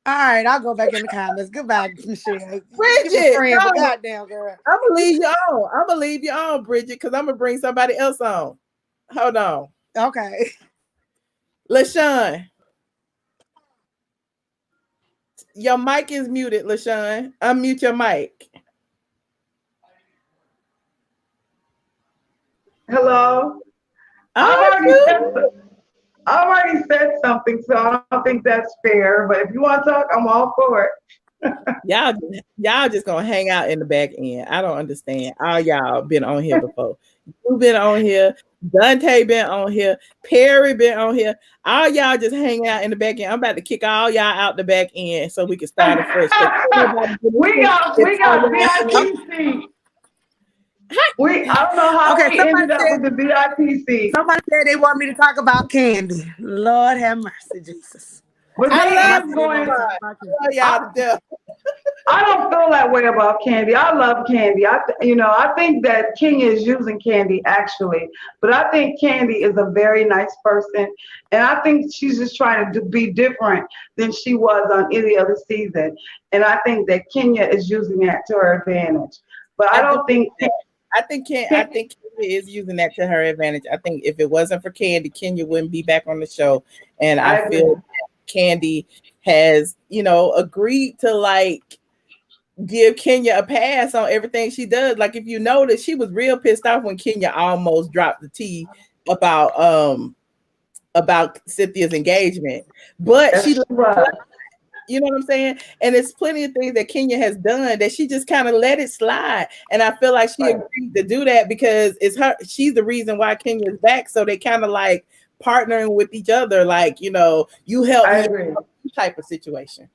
All right, I'll go back in the comments. Goodbye, Michelle. Bridget, no. Goddamn girl. I'm gonna leave you on, Bridget, because I'm gonna bring somebody else on. Hold on. Okay. LaShawn. Your mic is muted, LaShawn. Unmute your mic. Hello. I already said something, so I don't think that's fair. But if you want to talk, I'm all for it. y'all just gonna hang out in the back end. I don't understand. All y'all been on here before. You've been on here. Dante been on here. Perry been on here. All y'all just hang out in the back end. I'm about to kick all y'all out the back end so we can start afresh. we got VIP seats. I don't know how Okay, we somebody ended up said- with the VIP seat. Somebody said they want me to talk about Kandi. Lord have mercy, Jesus. But I they love is going. Oh, y'all to death. I don't feel that way about Kandi. I love Kandi. I think that Kenya is using Kandi actually, but I think Kandi is a very nice person, and I think she's just trying to be different than she was on any other season. And I think that Kenya is using that to her advantage. But I don't think. I think Kenya is using that to her advantage. I think if it wasn't for Kandi, Kenya wouldn't be back on the show. And I feel Kandi has, agreed to like give Kenya a pass on everything she does. Like if you notice, she was real pissed off when Kenya almost dropped the tea about Cynthia's engagement. But she you know what I'm saying? And there's plenty of things that Kenya has done that she just kind of let it slide. And I feel like she agreed to do that because she's the reason why Kenya is back. So they kind of like partnering with each other, like, you help me type of situation.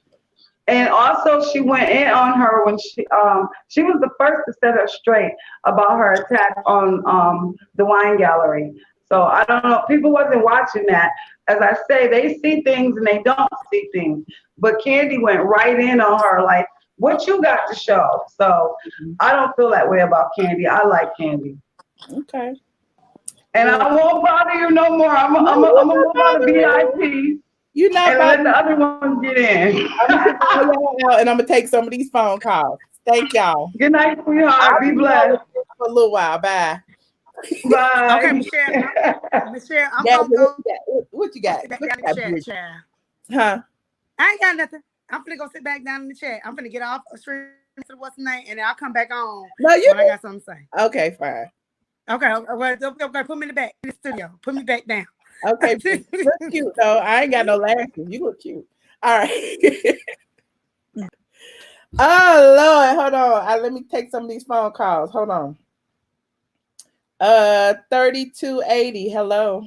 And also she went in on her when she was the first to set her straight about her attack on the wine gallery. So I don't know, people wasn't watching that. As I say, they see things and they don't see things. But Kandi went right in on her, like, what you got to show? So I don't feel that way about Kandi. I like Kandi. Okay. And I won't bother you no more. I'm gonna move on to VIP. You're not and let the other ones get in. And I'm gonna take some of these phone calls. Thank y'all. Good night, sweetheart. Be blessed. For a little while. Bye. Bye. Okay, Michelle, I'm gonna go. What you got? Back down in the chat. Huh? I ain't got nothing. I'm finna go sit back down in the chat. I'm finna get off a stream to what's the name, and then I'll come back on. No, I got something to say. Okay, fine. Okay, okay, put me in the back in the studio. Put me back down. Okay, you look cute though. I ain't got no lashes. You look cute. All right. Oh Lord, hold on. Let me take some of these phone calls. Hold on. 3280. Hello.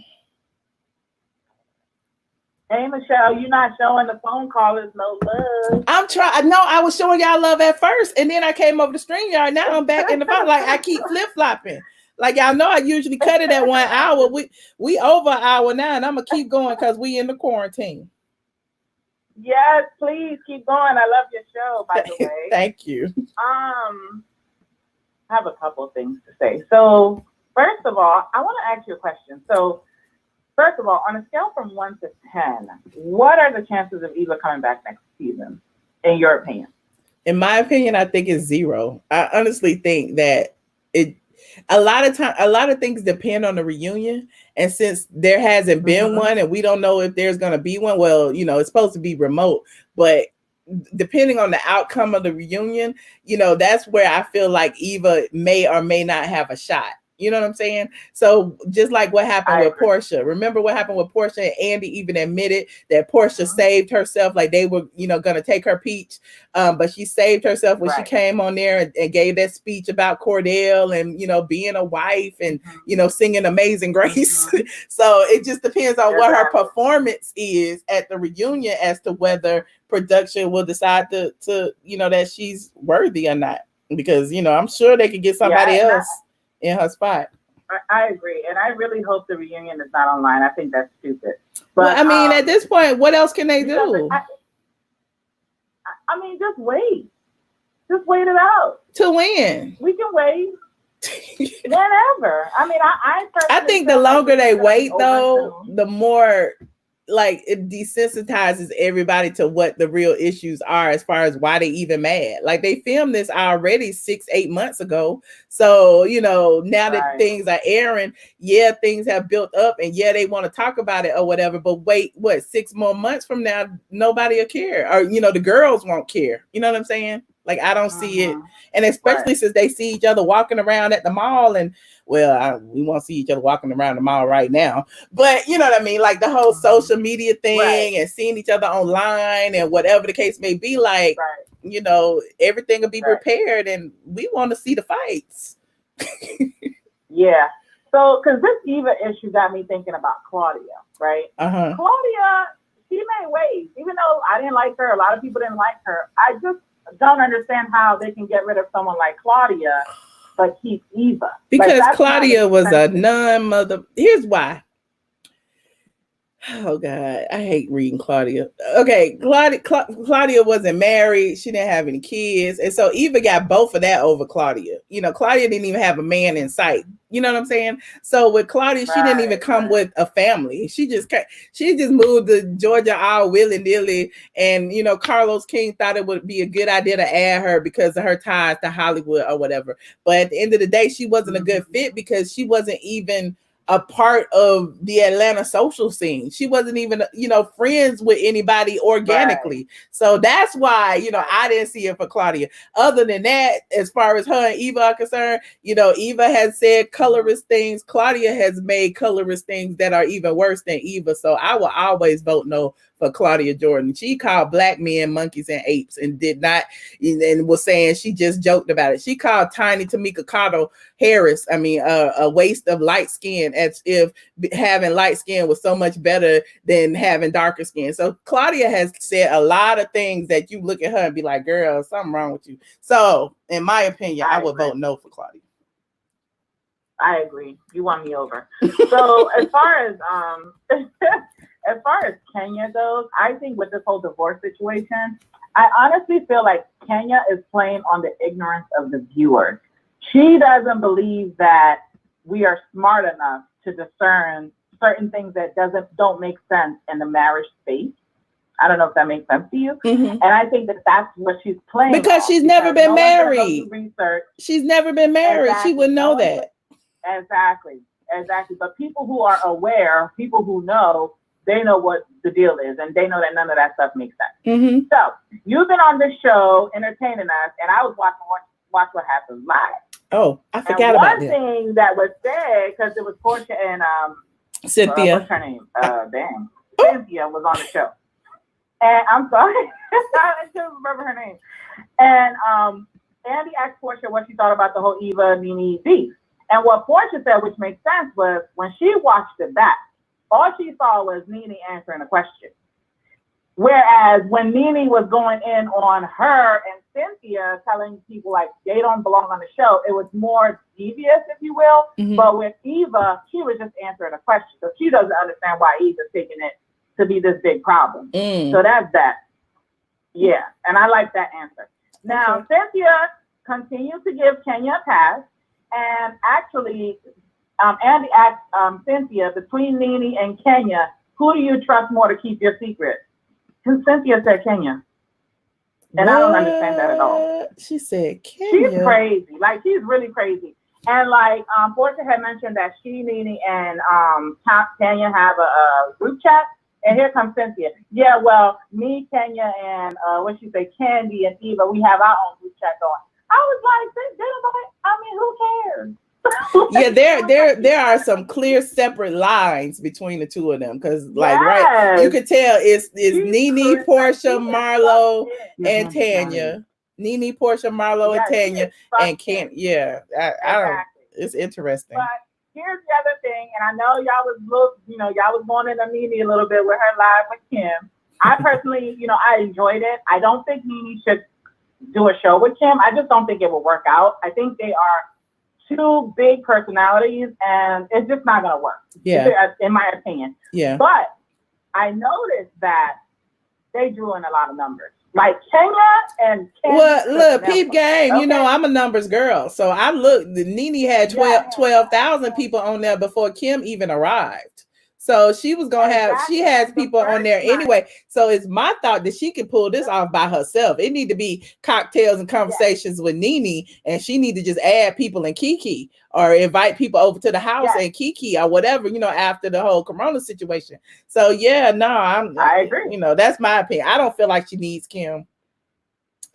Hey Michelle, you're not showing the phone callers no love. I'm trying. No, I was showing y'all love at first, and then I came over to StreamYard. Now I'm back in the phone. Like I keep flip flopping. Like y'all know, I usually cut it at 1 hour. We over an hour now, and I'm gonna keep going because we in the quarantine. Yes, please keep going. I love your show, by the way. Thank you. I have a couple of things to say. So first of all, I want to ask you a question. So first of all, on a scale from 1 to 10, what are the chances of Eva coming back next season, in your opinion? In my opinion, I think it's 0. I honestly think that a lot of things depend on the reunion. And since there hasn't been one and we don't know if there's going to be one, well, it's supposed to be remote, but depending on the outcome of the reunion, that's where I feel like Eva may or may not have a shot. You know what I'm saying? So just like what happened with Porsha. Remember what happened with Porsha, and Andy even admitted that Porsha saved herself. Like they were, going to take her peach. But she saved herself when she came on there and gave that speech about Cordell and, being a wife and, singing Amazing Grace. So it just depends on what her performance is at the reunion as to whether production will decide to that she's worthy or not. Because, I'm sure they could get somebody else in her spot. I agree, and I really hope the reunion is not online. I think that's stupid. But well, at this point, what else can they do? Just wait. Just wait it out. To when? We can wait. Whenever. I think the longer they wait, though, the more like it desensitizes everybody to what the real issues are as far as why they even mad. Like they filmed this already 6-8 months ago. So, now that things are airing, things have built up and they want to talk about it or whatever. But wait, 6 more months from now, nobody will care. Or, the girls won't care. You know what I'm saying? Like, I don't see it. And especially since they see each other walking around at the mall and we won't see each other walking around the mall right now, but you know what I mean? Like the whole social media thing and seeing each other online and whatever the case may be, like, everything will be prepared and we want to see the fights. Yeah. So, because this Eva issue got me thinking about Claudia, right? Claudia, she made waves. Even though I didn't like her, a lot of people didn't like her. I just don't understand how they can get rid of someone like Claudia but keep Eva. Because that's Claudia was a consensus. non-mother. Here's why. Oh God, I hate reading Claudia. Okay, Claudia wasn't married. She didn't have any kids, and so Eva got both of that over Claudia. You know, Claudia didn't even have a man in sight. You know what I'm saying? So with Claudia, she didn't even come with a family. She just moved to Georgia all willy-nilly, and you know, Carlos King thought it would be a good idea to add her because of her ties to Hollywood or whatever. But at the end of the day, she wasn't a good fit because she wasn't even a part of the Atlanta social scene. She wasn't even, you know, friends with anybody organically. Right. So that's why, you know, I didn't see it for Claudia. Other than that, as far as her and Eva are concerned, you know, Eva has said colorist things. Claudia has made colorist things that are even worse than Eva. So I will always vote no for Claudia Jordan. She called black men monkeys and apes and did not, and was saying she just joked about it. She called Tiny Tamika Cotto Harris, a waste of light skin, as if having light skin was so much better than having darker skin. So Claudia has said a lot of things that you look at her and be like, girl, something wrong with you. So in my opinion, I would vote no for Claudia. I agree. You won me over. So as far as Kenya goes, I think with this whole divorce situation, I honestly feel like Kenya is playing on the ignorance of the viewers. She doesn't believe that we are smart enough to discern certain things that don't make sense in the marriage space. I don't know if that makes sense to you. Mm-hmm. And I think that that's what she's playing because she's never been married. She's never been married. Exactly. She would know that. Exactly. But people who are aware, people who know, they know what the deal is, and they know that none of that stuff makes sense. Mm-hmm. So you've been on this show entertaining us, and I was watch what happens live. Oh, I forgot about that. One thing that was said, because it was Porsha and Cynthia. What's her name? Cynthia was on the show. And I'm sorry, I can't remember her name. And Andy asked Porsha what she thought about the whole Eva Nene beef. And what Porsha said, which makes sense, was when she watched it back, all she saw was Nene answering a question. Whereas when Nene was going in on her and Cynthia telling people like they don't belong on the show, it was more devious, if you will. Mm-hmm. But with Eva, she was just answering a question. So she doesn't understand why Eva's taking it to be this big problem. So that's that. Yeah. And I like that answer. Now, Cynthia continues to give Kenya a pass. And actually, Andy asked Cynthia, between Nene and Kenya, who do you trust more to keep your secret? Cynthia said Kenya. And I don't understand that at all. She said Kenya. She's crazy. Like, she's really crazy. And like Porsha had mentioned that she, Nene, and Kenya have a group chat. And here comes Cynthia. Yeah, well, me, Kenya, and Kandi and Eva, we have our own group chat going. I was like, who cares? Yeah, there are some clear separate lines between the two of them, because right, you could tell it's Nene, Porsha, Marlo, and Tanya. Nene, Porsha, Marlo, and Tanya, and Kent. Yeah, I don't. It's interesting. But here's the other thing, and I know y'all was going into Nene a little bit with her live with Kim. I personally, I enjoyed it. I don't think Nene should do a show with Kim. I just don't think it will work out. I think they are two big personalities, and it's just not going to work. Yeah, in my opinion. Yeah. But I noticed that they drew in a lot of numbers, like Kenya and Kim. Well, look, peep game. Okay. I'm a numbers girl, so I looked. Nene had 12,000 people on there before Kim even arrived. So she was going to have, she has people on there anyway. So it's my thought that she can pull this off by herself. It need to be cocktails and conversations with Nene, and she need to just add people and Kiki, or invite people over to the house and Kiki or whatever, after the whole Corona situation. So I agree. That's my opinion. I don't feel like she needs Kim.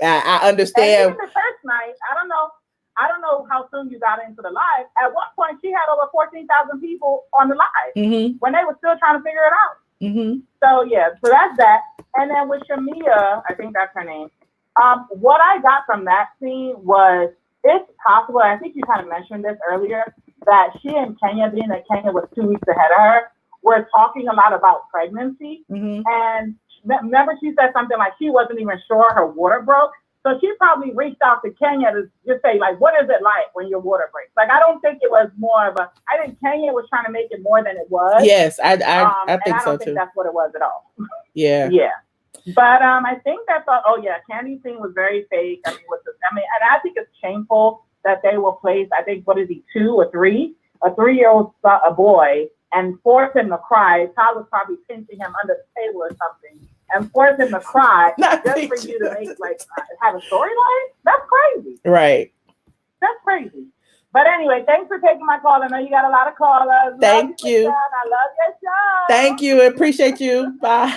I understand. And even the first night, I don't know how soon you got into the live. At one point, she had over 14,000 people on the live when they were still trying to figure it out. Mm-hmm. So that's that. And then with Shamia, I think that's her name. What I got from that scene was, it's possible, I think you kind of mentioned this earlier, that she and Kenya, being that Kenya was 2 weeks ahead of her, were talking a lot about pregnancy. Mm-hmm. And remember, she said something like she wasn't even sure her water broke. So she probably reached out to Kenya to just say, like, what is it like when your water breaks? Like, I don't think it was more of a, I think Kenya was trying to make it more than it was. Yes, I think and I so don't think too. that's what it was at all. Yeah. Yeah. But I think that's oh yeah, Kandi's thing was very fake. I mean, and I think it's shameful that they will place, I think, what is he, 2 or 3? A 3-year-old a boy, and force him to cry. Todd was probably pinching him under the table or something, and force him to cry just for you to make, like, have a storyline? That's crazy. Right. That's crazy. But anyway, thanks for taking my call. I know you got a lot of callers. Thank you. I love your show. Thank you. Appreciate you. Bye.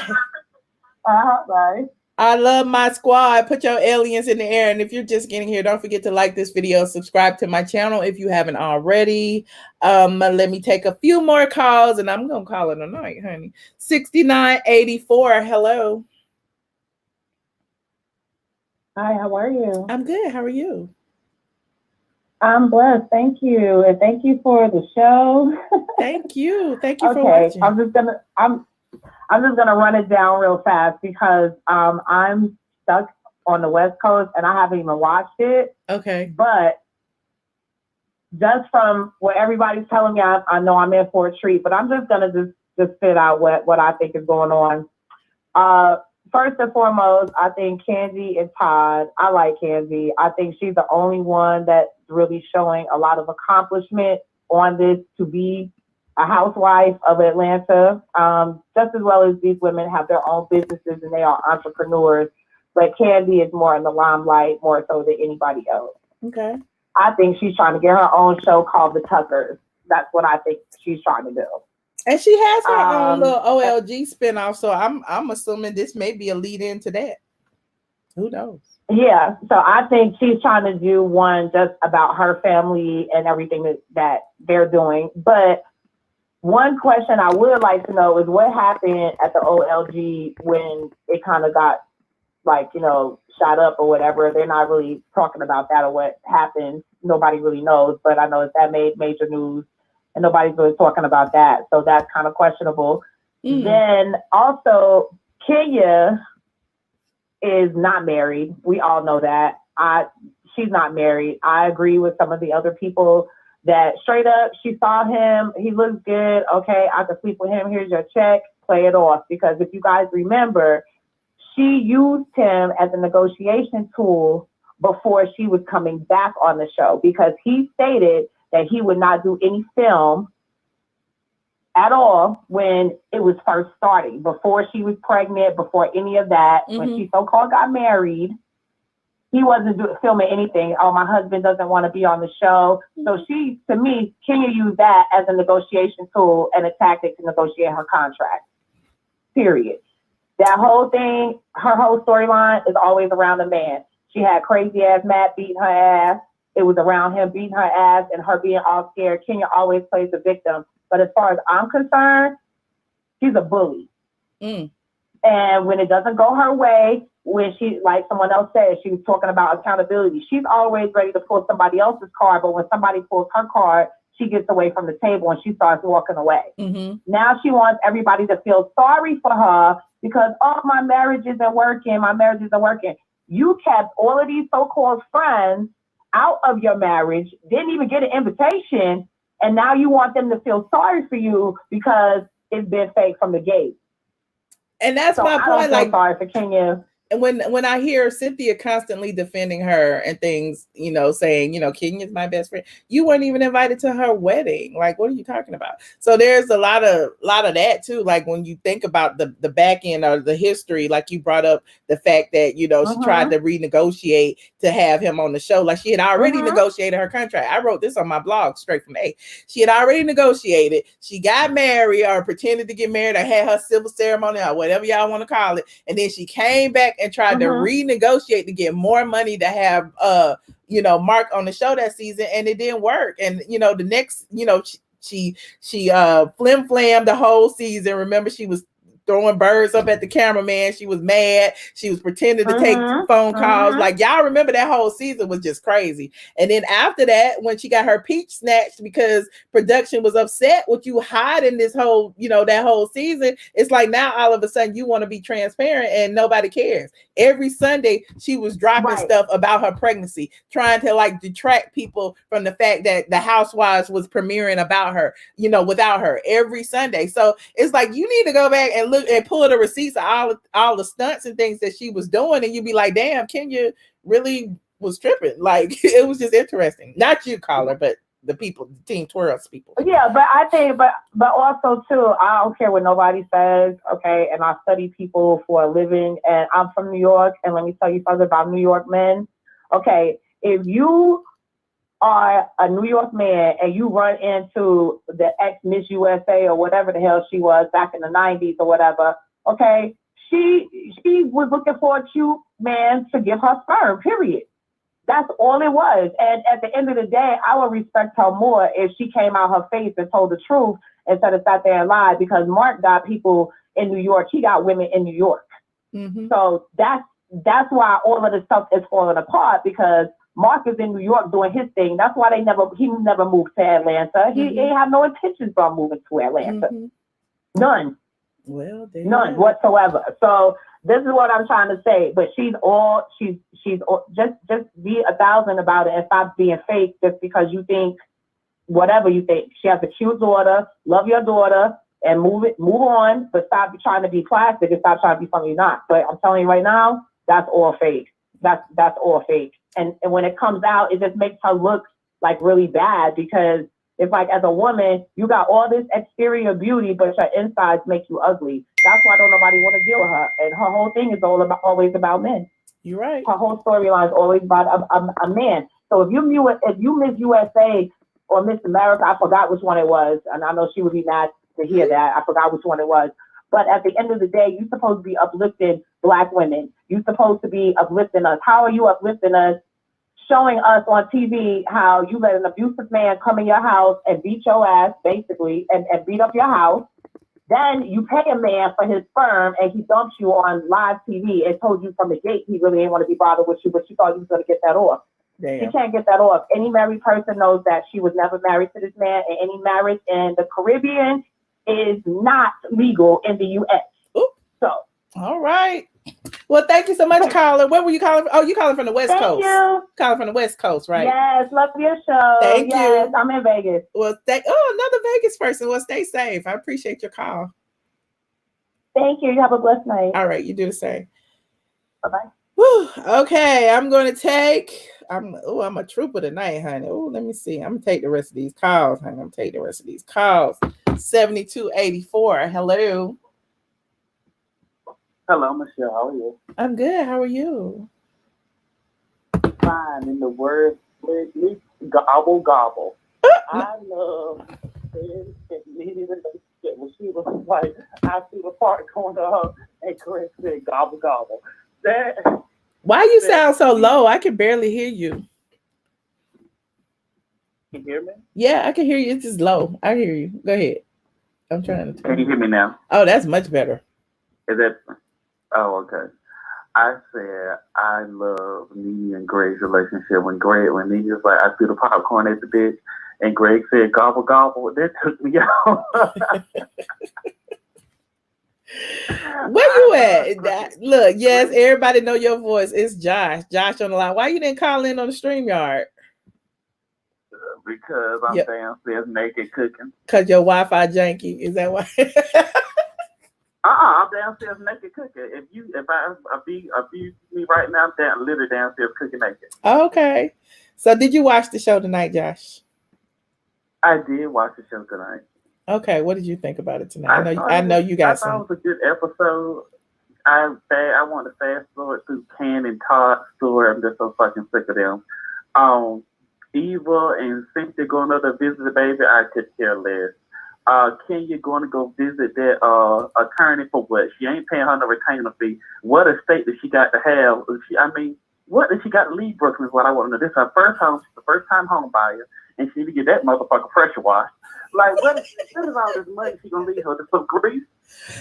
Bye. I love my squad. Put your aliens in the air. And if you're just getting here, don't forget to like this video, subscribe to my channel if you haven't already. Let me take a few more calls and I'm going to call it a night, honey. 6984. Hello. Hi, how are you? I'm good. How are you? I'm blessed. Thank you. And thank you for the show. Thank you. Thank you for watching. I'm just gonna run it down real fast because I'm stuck on the West Coast and I haven't even watched it. Okay. But just from what everybody's telling me, I know I'm in for a treat. But I'm just gonna just spit out what I think is going on. First and foremost, I think Kandi and Todd. I like Kandi. I think she's the only one that's really showing a lot of accomplishment on this to be a housewife of Atlanta, just as well as these women have their own businesses and they are entrepreneurs. But Kandi is more in the limelight, more so than anybody else. Okay. I think she's trying to get her own show called The Tuckers. That's what I think she's trying to do. And she has her own little OLG spinoff, so I'm assuming this may be a lead into that. Who knows? Yeah, so I think she's trying to do one just about her family and everything that they're doing. But one question I would like to know is what happened at the OLG when it kind of got, like, shot up or whatever. They're not really talking about that or what happened. Nobody really knows, but I know that made major news and nobody's really talking about that. So that's kind of questionable. Then also, Kenya is not married. We all know that. She's not married. I agree with some of the other people that straight up, she saw him, he looks good, okay, I can sleep with him, here's your check, play it off. Because if you guys remember, she used him as a negotiation tool before she was coming back on the show, because he stated that he would not do any film at all when it was first starting, before she was pregnant, before any of that. When she so-called got married, he wasn't filming anything. Oh, my husband doesn't want to be on the show. So she, to me, Kenya used that as a negotiation tool and a tactic to negotiate her contract. Period. That whole thing, her whole storyline is always around the man. She had crazy ass Matt beating her ass. It was around him beating her ass and her being all scared. Kenya always plays the victim. But as far as I'm concerned, she's a bully. And when it doesn't go her way, when she, like someone else said, she was talking about accountability. She's always ready to pull somebody else's card, but when somebody pulls her card, she gets away from the table and she starts walking away. Now she wants everybody to feel sorry for her because, oh, my marriage isn't working. My marriage isn't working. You kept all of these so-called friends out of your marriage, didn't even get an invitation, and now you want them to feel sorry for you because it's been fake from the gate. And that's my point. I don't feel sorry for Kenya. And when I hear Cynthia constantly defending her and things, saying, Kenya's my best friend, you weren't even invited to her wedding. Like, what are you talking about? So there's a lot of that too. Like when you think about the back end or the history, like you brought up the fact that, she tried to renegotiate to have him on the show. Like she had already negotiated her contract. I wrote this on my blog straight from A. She had already negotiated. She got married or pretended to get married or had her civil ceremony or whatever y'all want to call it. And then she came back and tried to renegotiate to get more money to have Mark on the show that season, and it didn't work. And the next, she flim-flammed the whole season. Remember, she was throwing birds up at the cameraman. She was mad. She was pretending to take phone calls. Like, y'all remember that whole season was just crazy. And then after that, when she got her peach snatched because production was upset with you hiding this whole, that whole season, it's like now all of a sudden you want to be transparent and nobody cares. Every Sunday she was dropping stuff about her pregnancy, trying to like detract people from the fact that the Housewives was premiering about her, without her every Sunday. So it's like you need to go back and look and pull the receipts of all the stunts and things that she was doing, and you'd be like, damn, Kenya really was tripping. Like, it was just interesting. Not you, caller, but the people, the Team Twirls people. Yeah, but I think, but also too, I don't care what nobody says, okay? And I study people for a living, and I'm from New York, and let me tell you something about New York men. Okay, if you are a New York man and you run into the ex-Miss USA or whatever the hell she was back in the 90s or whatever, okay, she was looking for a cute man to give her sperm, period. That's all it was. And at the end of the day, I would respect her more if she came out her face and told the truth instead of sat there and lied, because Mark got people in New York. He got women in New York. So that's why all of this stuff is falling apart, because Mark is in New York doing his thing. That's why he never moved to Atlanta. He ain't have no intentions of moving to Atlanta. None. Well, none whatsoever. So this is what I'm trying to say. But she's just be 1,000 about it and stop being fake just because you think whatever you think. She has a cute daughter. Love your daughter and move on. But stop trying to be plastic and stop trying to be something you're not. But I'm telling you right now, that's all fake. That's all fake. And when it comes out, it just makes her look like really bad, because it's like, as a woman, you got all this exterior beauty, but your insides make you ugly. That's why don't nobody want to deal with her. And her whole thing is always about men. You're right. Her whole storyline is always about a man. So if you Miss USA or Miss America, I forgot which one it was, and I know she would be mad to hear that. I forgot which one it was. But at the end of the day, you're supposed to be uplifting Black women. You're supposed to be uplifting us. How are you uplifting us? Showing us on TV how you let an abusive man come in your house and beat your ass, basically, and beat up your house. Then you pay a man for his sperm and he dumps you on live TV and told you from the gate he really didn't want to be bothered with you, but you thought you was going to get that off. Damn. She can't get that off. Any married person knows that she was never married to this man, and any marriage in the Caribbean is not legal in the U.S. Ooh. So. All right. Well, thank you so much, caller. Where were you calling from? Oh, you calling from the West Coast. You. Calling from the West Coast, right? Yes, love your show. Thank you. I'm in Vegas. Well, another Vegas person. Well, stay safe. I appreciate your call. Thank you. You have a blessed night. All right, you do the same. Bye-bye. Whew. Okay, I'm a trooper tonight, honey. Oh, let me see. I'm gonna take the rest of these calls, honey. 7284. Hello. Hello, Michelle. How are you? I'm good. How are you? Fine. In the word, gobble gobble. I love Nene Leakes when she was like, I see the part going to her, and Chris said gobble gobble. Why you sound so low? I can barely hear you. Can you hear me? Yeah, I can hear you. It's just low. I hear you. Go ahead. I'm trying to. Can you hear me now? Oh, that's much better. Is that? Oh, okay. I said I love Nene and Greg's relationship. When Nene was like, I threw the popcorn at the bitch, and Greg said gobble gobble. That took me out. Where you at? Look, yes, everybody know your voice. It's Josh. Josh on the line. Why you didn't call in on the StreamYard? Because I'm downstairs naked cooking. Because your Wi-Fi janky. Is that why? I'm downstairs naked cooking. If I be me right now, I'm literally downstairs cooking naked. Okay. So did you watch the show tonight, Josh? I did watch the show tonight. Okay, what did you think about it tonight? I know you got some. I thought it was a good episode. I want to fast forward through Ken and Todd's story. I'm just so fucking sick of them. Eva and Cynthia going up to visit the baby, I could care less. Kenya going to go visit that attorney for what? She ain't paying her no retainer fee. What estate does she got to have? What does she got to leave Brooklyn is what I want to know. This is her first home. She's the first time home buyer, and she need to get that motherfucker pressure washed. Like, what is all this money she gonna leave her? Some grease?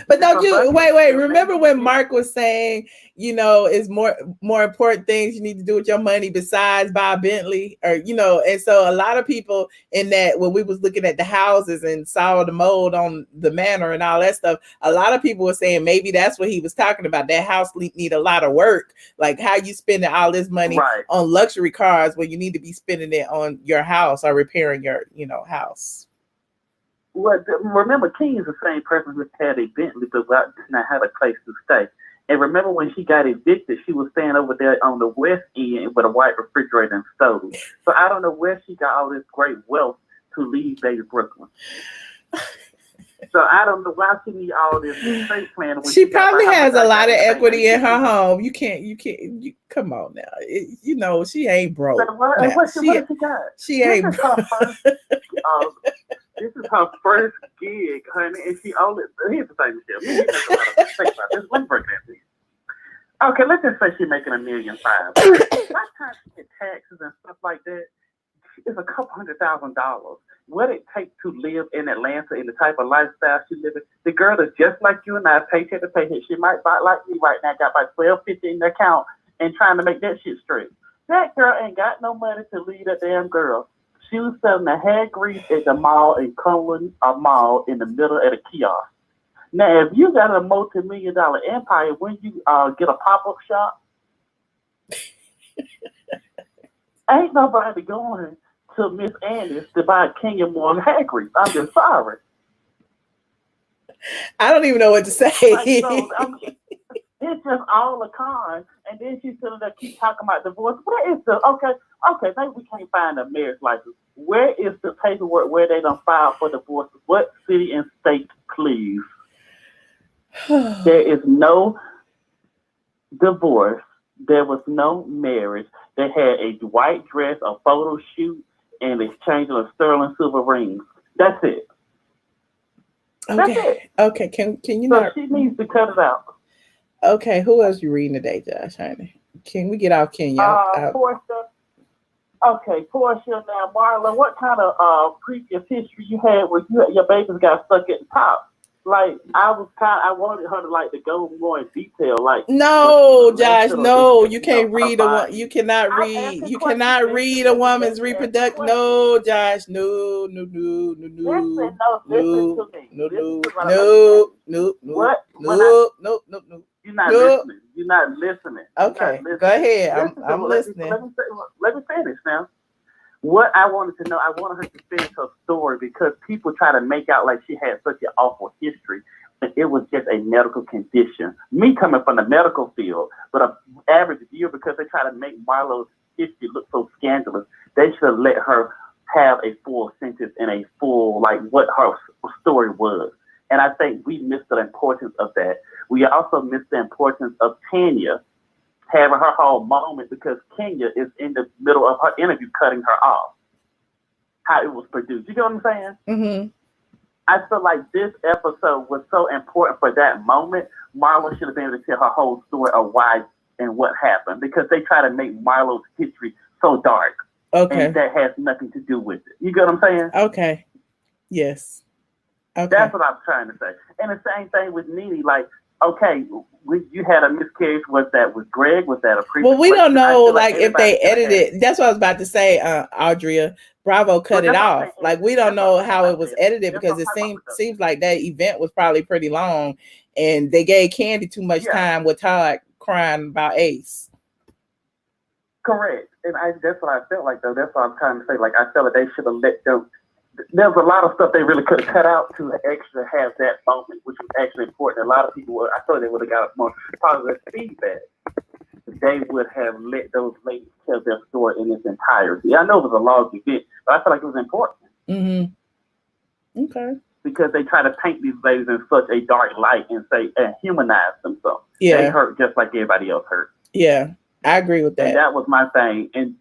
But don't you wait. Remember when Mark was saying, you know, it's more important things you need to do with your money besides buy a Bentley, or you know, and so a lot of people in that when we was looking at the houses and saw the mold on the manor and all that stuff, a lot of people were saying maybe that's what he was talking about. That house need a lot of work. Like how you spending all this money on luxury cars when you need to be spending it on your house or repairing your, you know, house. Well, remember, King is the same person who had a Bentley but did not have a place to stay. And remember when she got evicted, she was staying over there on the West End with a white refrigerator and stove. So I don't know where she got all this great wealth to leave baby Brooklyn. So I don't know why she need all this estate plan. She probably has a lot of equity in her home. You come on now. You know, she ain't broke. What she got? She ain't broke. This is her first gig, honey, and she only. Here's the thing, Michelle. Think about this. Let me break that to you. Okay, let's just say she's making $1.5 million. By the time she get taxes and stuff like that, it's a couple $100,000. What it takes to live in Atlanta in the type of lifestyle she lives in. The girl is just like you and I, paycheck to paycheck. She might buy like me right now, got about $12.50 in the account and trying to make that shit straight. That girl ain't got no money to lead a damn girl. She was selling the hair grease at the mall in Cumberland, a mall in the middle of the kiosk. Now, if you got a multi-million-dollar empire, when you get a pop-up shop, ain't nobody going to Miss Annie's to buy Kenya Moore hair grease. I'm just sorry. I don't even know what to say. It's just all a con. And then she's sitting there keep talking about divorce. Where is the okay, maybe we can't find a marriage license. Where is the paperwork where they don't file for divorce? What city and state, please? There is no divorce. There was no marriage. They had a white dress, a photo shoot, and exchanging of sterling silver rings. That's it. Okay. That's it. Okay. Can you so not? She needs to cut it out. Okay. Who else you reading today, Josh? Honey? Can we get off Kenya? Porsha. Okay, Porsha. Now, Marla, what kind of previous history you had where your babies got stuck at the top? Like I wanted her to go more in detail. Like no, Josh, no, you can't read you cannot read. You cannot read a woman's reproductive. No, Josh, no. Listen to me. You're not listening. You're not listening. Okay, go ahead. I'm listening. Let me finish now. What I wanted to know, I wanted her to finish her story because people try to make out like she had such an awful history, but it was just a medical condition. Me coming from the medical field, but an average viewer, because they try to make Marlo's history look so scandalous, they should have let her have a full sentence and a full, what her story was. And I think we missed the importance of that. We also missed the importance of Tanya having her whole moment because Kenya is in the middle of her interview cutting her off. How it was produced. You get what I'm saying? Mm-hmm. I feel like this episode was so important for that moment. Marlo should have been able to tell her whole story of why and what happened because they try to make Marlo's history so dark. Okay. And that has nothing to do with it. You get what I'm saying? Okay. Yes. Okay. That's what I'm trying to say. And the same thing with Nene. Okay, you had a miscarriage. Was that with Greg? Was that a previous? Well, we don't know, if they edited. That's what I was about to say, Audria. Bravo cut it off. We don't know how it was edited because it seems like that event was probably pretty long, and they gave Kandi too much time with Todd crying about Ace. Correct, and that's what I felt like though. That's what I'm trying to say. I felt like they should have let them. There was a lot of stuff they really could have cut out to actually have that moment, which was actually important. A lot of people I thought they would have got more positive feedback. They would have let those ladies tell their story in its entirety. I know it was a long event, but I feel like it was important. Mm-hmm. Okay. Because they try to paint these ladies in such a dark light and humanize themselves. Yeah. They hurt just like everybody else hurt. Yeah, I agree with that. And that was my thing. And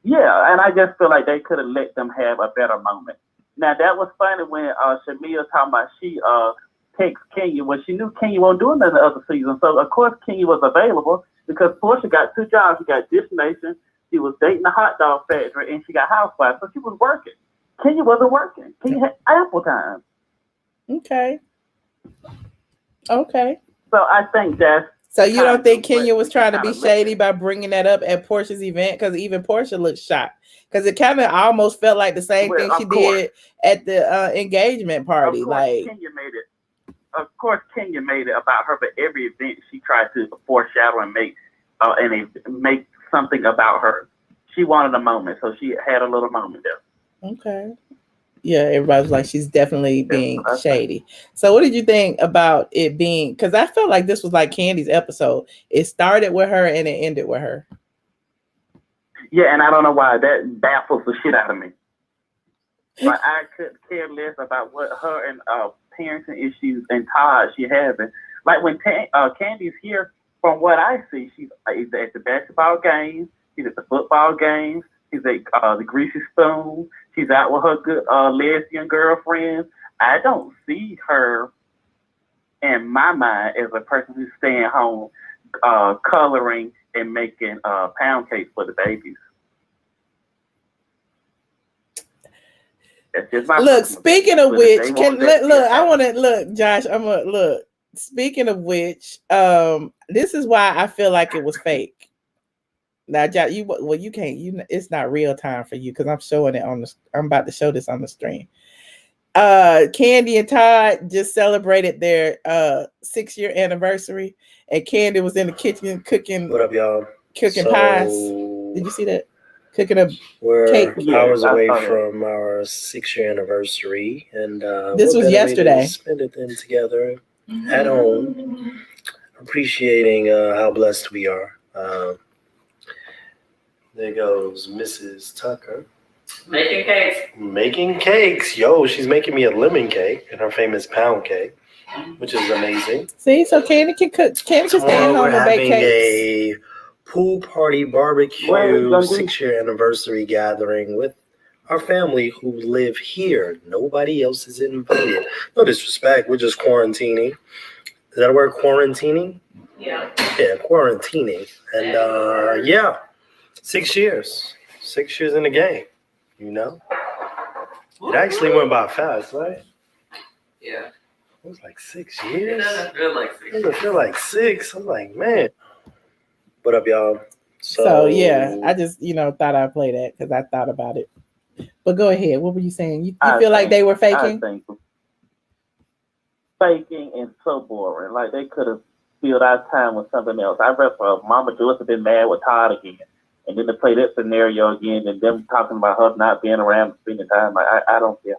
I just feel like they could have let them have a better moment. Now, that was funny when Shamia talking about she takes Kenya. Well, she knew Kenya won't do another other season. So, of course, Kenya was available because Porsha got 2 jobs. She got Dish Nation. She was dating the hot dog factory, and she got Housewives. So she was working. Kenya wasn't working. Kenya had ample time. Okay. Okay. So I think that's. So you don't think kind of Kenya what was trying to we be kinda shady by bringing that up at Portia's event? Because even Portia looked shocked. Because it kind of almost felt like the same Well, thing she of course. did at the engagement party. Of course, Like, Kenya made it. Of course, Kenya made it about her, but every event she tried to foreshadow and make something about her. She wanted a moment, so she had a little moment there. okay. Yeah, everybody was like, she's definitely being That's shady. So what did you think about it being, because I felt like this was like Kandi's episode. It started with her and it ended with her. Yeah, and I don't know why that baffles the shit out of me. But I could care less about what her and parenting issues and Todd she having. Like when Kandi's here, from what I see, she's either at the basketball games, she's at the football games, she's at the Greasy Spoon, she's out with her good lesbian girlfriends. I don't see her, in my mind, as a person who's staying home, coloring and making pound cakes for the babies. That's just my Look, speaking of which, I want to look, Josh. Look. Speaking of which, this is why I feel like it was fake. Now, Josh, you can't. It's not real time for you because I'm showing it on the. I'm about to show this on the stream. Kandi and Todd just celebrated their 6-year anniversary, and Kandi was in the kitchen cooking. What up, y'all? Cooking pies. Did you see that? Cooking a cake. Hours away from our 6-year anniversary, and this was yesterday. Spend it then together at home, appreciating how blessed we are. There goes Mrs. Tucker. Making cakes. Yo, she's making me a lemon cake and her famous pound cake, which is amazing. See, so Kandi can cook. Kandi can stay at home and bake cakes. A pool party barbecue 6-year anniversary gathering with our family who live here. Nobody else is invited. No disrespect. We're just quarantining. Is that a word, quarantining? Yeah. Yeah, quarantining. And yeah, 6 years. 6 years in the game, you know? It actually went by fast, right? Yeah. It was like 6 years. It doesn't feel like 6 years. It doesn't feel like 6. I'm like, man. What up, y'all? So yeah, I just thought I'd play that because I thought about it. But go ahead. What were you saying? You feel like they were faking? I think faking and so boring. Like they could have filled our time with something else. I read for Mama Joyce have been mad with Todd again, and then to play that scenario again, and them talking about her not being around, spending time. Like I don't care.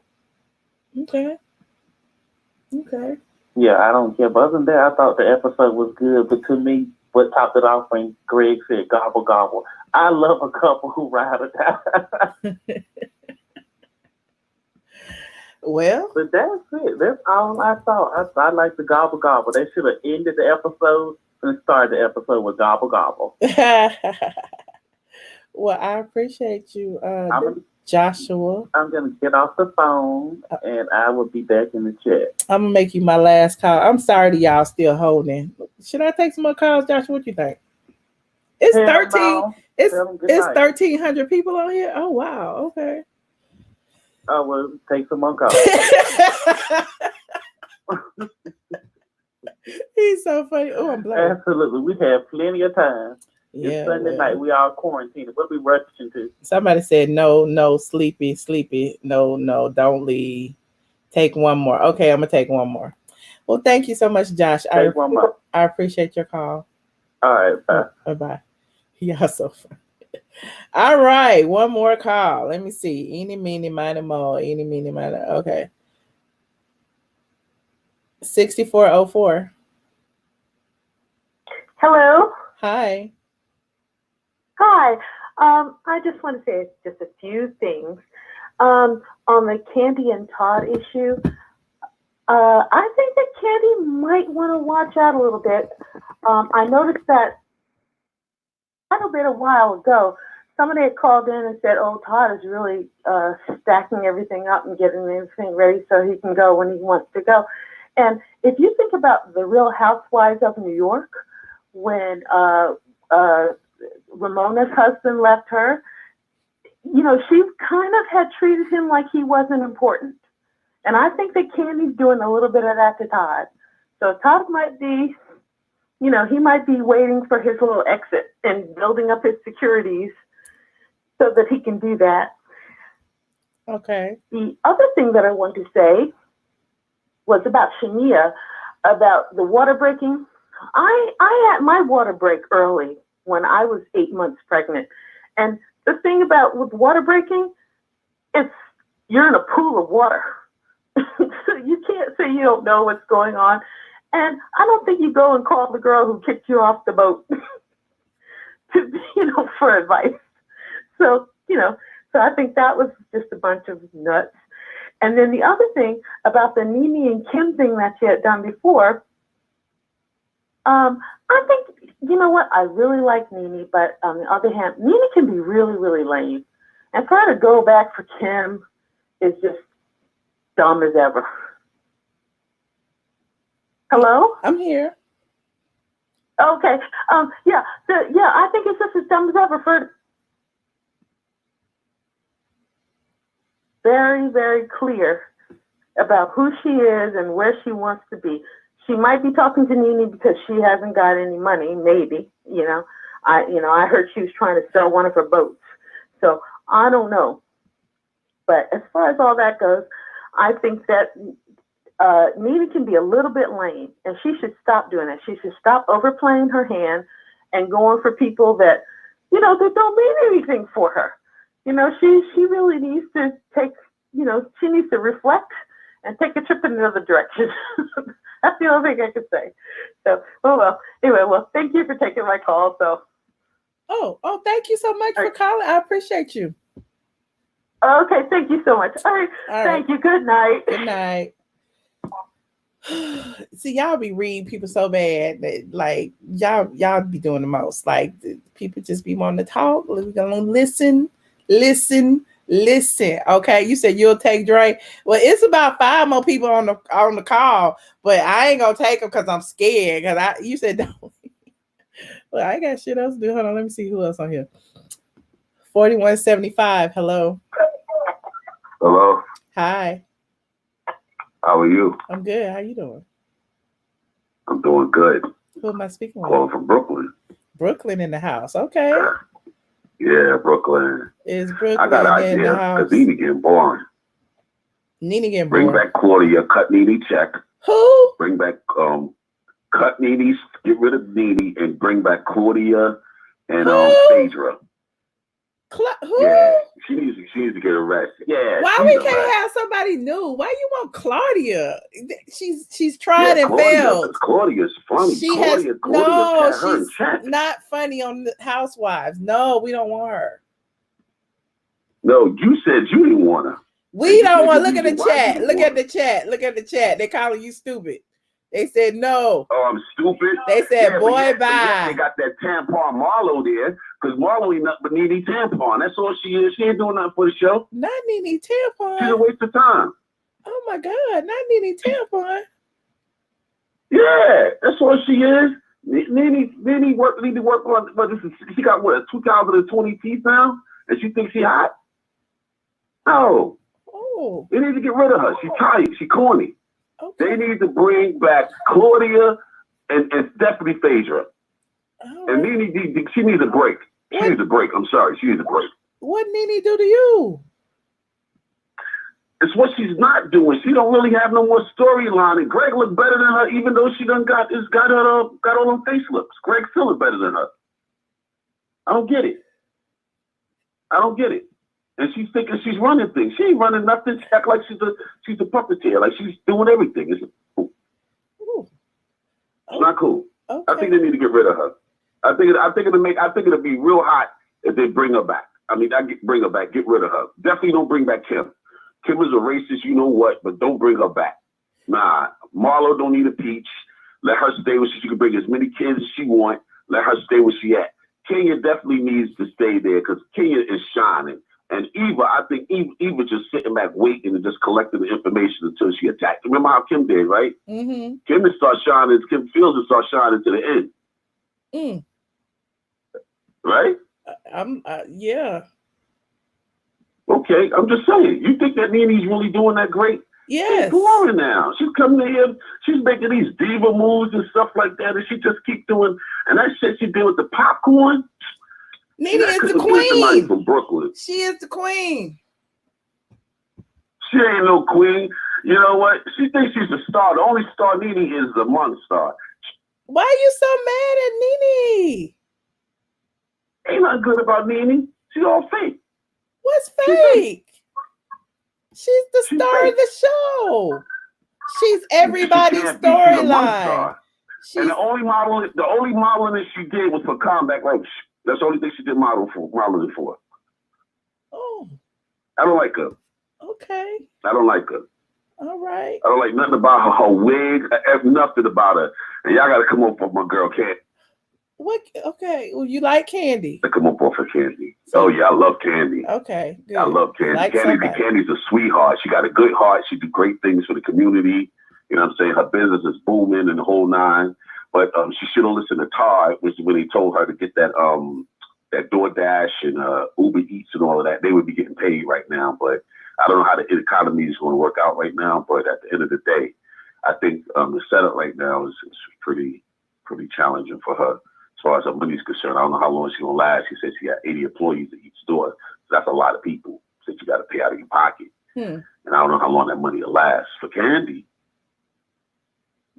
Okay. Yeah, I don't care. But other than that, I thought the episode was good. But to me, what topped it off when Greg said "gobble gobble." I love a couple who ride or die. Well, but that's it. That's all I thought. I like the gobble gobble. They should have ended the episode and started the episode with gobble gobble. Well, I appreciate you, Joshua. I'm gonna get off the phone and I will be back in the chat. I'm gonna make you my last call. I'm sorry to y'all still holding. Should I take some more calls, Joshua? What you think? It's 13. No. It's 1,300 people on here. Oh wow. Okay. I will take some more calls. He's so funny. Oh, I'm blessed. Absolutely. We have plenty of time. Yeah, it's Sunday night. We all quarantined. What we rushing to? Somebody said no, sleepy. No, don't leave. Take one more. Okay, I'm gonna take one more. Well, thank you so much, Josh. Take one more. I appreciate your call. All right, bye. Bye. Y'all so funny. All right, one more call. Let me see. Eeny, meeny, miny, mo. Eeny, meeny, miny. Okay. 6404. Hello. Hi. Hi. I just want to say just a few things. On the Kandi and Todd issue, I think that Kandi might want to watch out a little bit. I noticed that a while ago, somebody had called in and said, oh, Todd is really stacking everything up and getting everything ready so he can go when he wants to go. And if you think about the Real Housewives of New York, when Ramona's husband left her, she kind of had treated him like he wasn't important. And I think that Kandi's doing a little bit of that to Todd. So Todd might be, you know, he might be waiting for his little exit and building up his securities so that he can do that. Okay. The other thing that I want to say was about Shania, about the water breaking. I had my water break early when I was 8 months pregnant. And the thing about with water breaking, it's you're in a pool of water. So you can't say you don't know what's going on. And I don't think you go and call the girl who kicked you off the boat to, you know, for advice. So, you know, so I think that was just a bunch of nuts. And then the other thing about the Nene and Kim thing that she had done before, I think, you know what, I really like Nene, but on the other hand, Nene can be really, really lame. And for her to go back for Kim is just dumb as ever. Hello? I'm here. Okay. Yeah, I think it's just as dumb as ever for very, very clear about who she is and where she wants to be. She might be talking to Nene because she hasn't got any money, maybe, you know. I heard she was trying to sell one of her boats. So I don't know. But as far as all that goes, I think that Nene can be a little bit lame, and she should stop doing that. She should stop overplaying her hand and going for people that, you know, that don't mean anything for her. You know, she really needs to take, you know, she needs to reflect and take a trip in another direction. That's the only thing I could say. So, anyway, thank you for taking my call. So, oh, thank you so much for calling. I appreciate you. Okay, thank you so much. All right. Thank you. Good night. Good night. See, y'all be reading people so bad that like y'all be doing the most. Like people just be wanting to talk. We're gonna listen. Okay, you said you'll take Dre. Well, it's about 5 more people on the call, but I ain't gonna take them because I'm scared. Because you said don't. Well, I got shit else to do. Hold on, let me see who else on here. 4175. Hello. Hello. Hi. How are you? I'm good. How you doing? I'm doing good. Who am I speaking with? Calling from Brooklyn. Brooklyn in the house. Okay. Yeah, Brooklyn. Is Brooklyn I got an in the idea house? because Nene getting boring. Nene getting Bring boring. back Claudia, cut Nene check. Who? Bring back cut Nene, get rid of Nene, and bring back Claudia and Phaedra. Who? Yeah, she needs to get arrested. Yeah. Why we can't have somebody new? Why you want Claudia? She's tried and failed. Claudia's funny. She's her not funny on the Housewives. No, we don't want her. No, you said you didn't want her. We don't want. Look at the chat. Look at the chat. Look at the chat. They calling you stupid. They said no. Oh, I'm stupid. They said, boy, bye. They got that tampon Marlo there because Marlo ain't nothing but Nene tampon. That's all she is. She ain't doing nothing for the show. Not Nene tampon. She's a waste of time. Oh my God, not Nene tampon. Yeah, that's all she is. Nene need to work on. But she got what, a 2020 teeth now, and she thinks she hot. No. Oh. They need to get rid of her. She's tight. She's corny. Okay. They need to bring back Claudia and definitely Phaedra. Right. And Nene, she needs a break. She needs a break. I'm sorry. She needs a break. What Nene do to you? It's what she's not doing. She don't really have no more storyline. And Greg look better than her, even though she done got all them facelifts. Greg still look better than her. I don't get it. And she's thinking she's running things. She ain't running nothing. She act like she's a puppeteer, like she's doing everything. It's not cool. Okay. I think they need to get rid of her. I think it'll be real hot if they bring her back. I mean, bring her back, get rid of her. Definitely don't bring back Kim. Kim is a racist, you know what, but don't bring her back. Nah, Marlo don't need a peach. Let her stay where she can bring as many kids as she want. Let her stay where she at. Kenya definitely needs to stay there because Kenya is shining. And Eva, I think Eva just sitting back waiting and just collecting the information until she attacked. Remember how Kim did, right? Mm-hmm. Kim will start shining. Kim Fields will start shining to the end. Right? Yeah. Okay, I'm just saying. You think that Nene's really doing that great? Yes. She's boring now. She's coming in here, she's making these diva moves and stuff like that, and she just keep doing, and that shit she did with the popcorn. Nene is the queen. From Brooklyn. She is the queen. She ain't no queen. You know what? She thinks she's a star. The only star Nene is the month star. Why are you so mad at Nene? Ain't nothing good about Nene. She's all fake. What's fake? She's the star of the show. She's everybody's storyline. And the only modeling that she did was for Combat Roach. That's the only thing she did modeling for. Oh. I don't like her. Okay. I don't like her. All right. I don't like nothing about her wig, nothing about her. And y'all got to come up with my girl, Kandi. What? Okay. Well, you like Kandi? To come up with her Kandi. Oh, yeah, I love Kandi. Okay. Good. I love Kandi. Like Candy's a sweetheart. She got a good heart. She do great things for the community. You know what I'm saying? Her business is booming and the whole nine. But she should have listened to Todd, which is when he told her to get that DoorDash and Uber Eats and all of that. They would be getting paid right now. But I don't know how the economy is going to work out right now. But at the end of the day, I think the setup right now is pretty challenging for her as far as her money is concerned. I don't know how long she's going to last. She said she got 80 employees at each store. So that's a lot of people that you got to pay out of your pocket. And I don't know how long that money will last. For Kandi,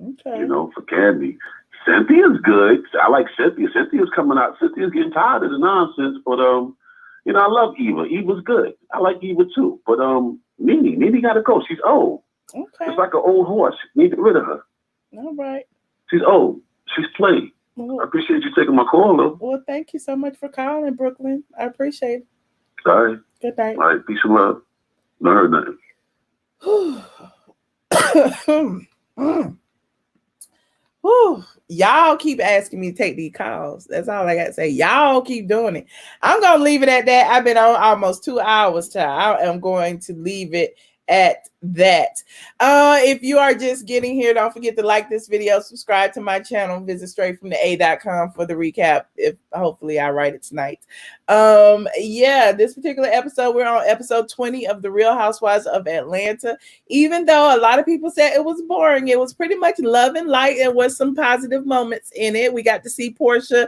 okay. You know, for Kandi. Cynthia's good. I like Cynthia. Cynthia's coming out. Cynthia's getting tired of the nonsense. But, you know, I love Eva. Eva's good. I like Eva too. But Nene got to go. She's old. Okay. It's like an old horse. Need to get rid of her. All right. She's old. She's played. I appreciate you taking my call, though. Well, thank you so much for calling, Brooklyn. I appreciate it. All right. Good night. All right. Peace and love. Not heard nothing. Whew. Y'all keep asking me to take these calls. That's all I got to say. Y'all keep doing it. I'm going to leave it at that. I've been on almost 2 hours, child. I am going to leave it at that. If you are just getting here, don't forget to like this video, subscribe to my channel, visit straightfromtheA.com for the recap. If hopefully I write it tonight. Yeah, this particular episode, we're on episode 20 of The Real Housewives of Atlanta. Even though a lot of people said it was boring, it was pretty much love and light. There was some positive moments in it. We got to see Porsha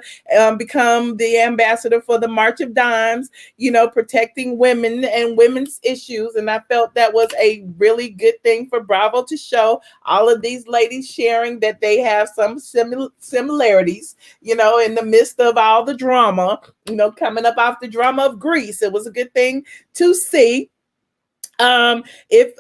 become the ambassador for the March of Dimes, you know, protecting women and women's issues. And I felt that was a really good thing for Bravo to show all of these ladies sharing that they have some similarities, you know, in the midst of all the drama, you know, coming up off the drama of Greece. It was a good thing to see. If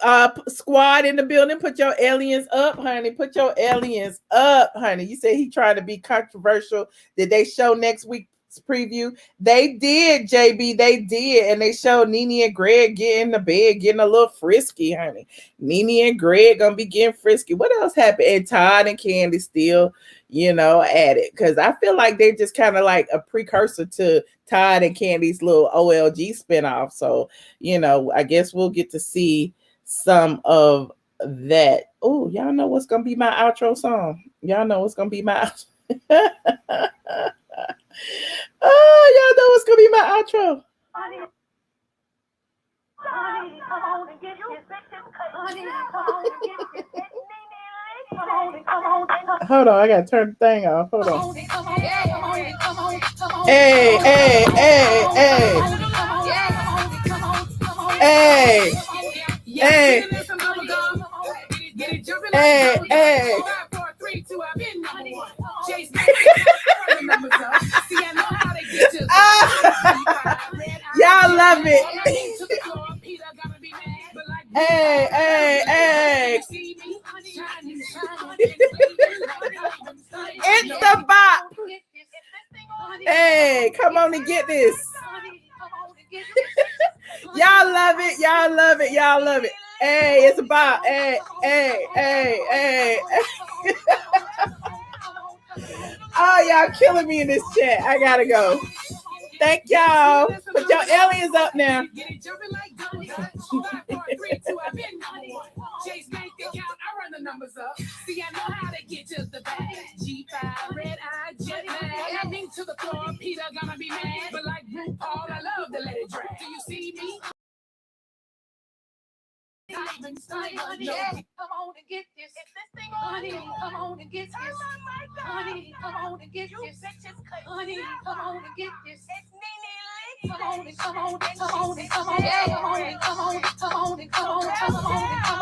squad in the building, put your aliens up, honey. Put your aliens up, honey. You say he trying to be controversial. Did they show next week's preview? They did, JB. They did, and they showed Nene and Greg getting in the bed, getting a little frisky, honey. Nene and Greg gonna be getting frisky. What else happened? And Todd and Kandi still, you know, at it, because I feel like they're just kind of like a precursor to Todd and Kandi's little OLG spinoff. So, you know, I guess we'll get to see some of that. Oh, y'all know what's gonna be my outro song. Y'all know what's gonna be my oh, y'all know what's gonna be my outro. Hold on, I gotta turn the thing off. Hold on. Hey, hey, hey, hey. Hey. Hey. Hey, hey. Y'all love it. Hey, hey, hey. It's the bop. Hey, come on and get this. Y'all love it. Y'all love it. Y'all love it. Hey, it's a bop. Hey, hey, hey, hey. Oh, y'all killing me in this chat. I gotta go. Thank y'all. Put your aliens up now. See, I know how to get to the bag. G5, red eye, jet lag. Adding to the floor, Peter gonna be mad. But like RuPaul, I love to let it drag. Do you see me? Honey, come on and get this. Is this thing on? Honey, come on and get this. Honey, come on and get this. Honey, come on and get this. It's Nene Leakes. Come on and come on and come on and come on and come on and come on and come on and come on and come on and come on.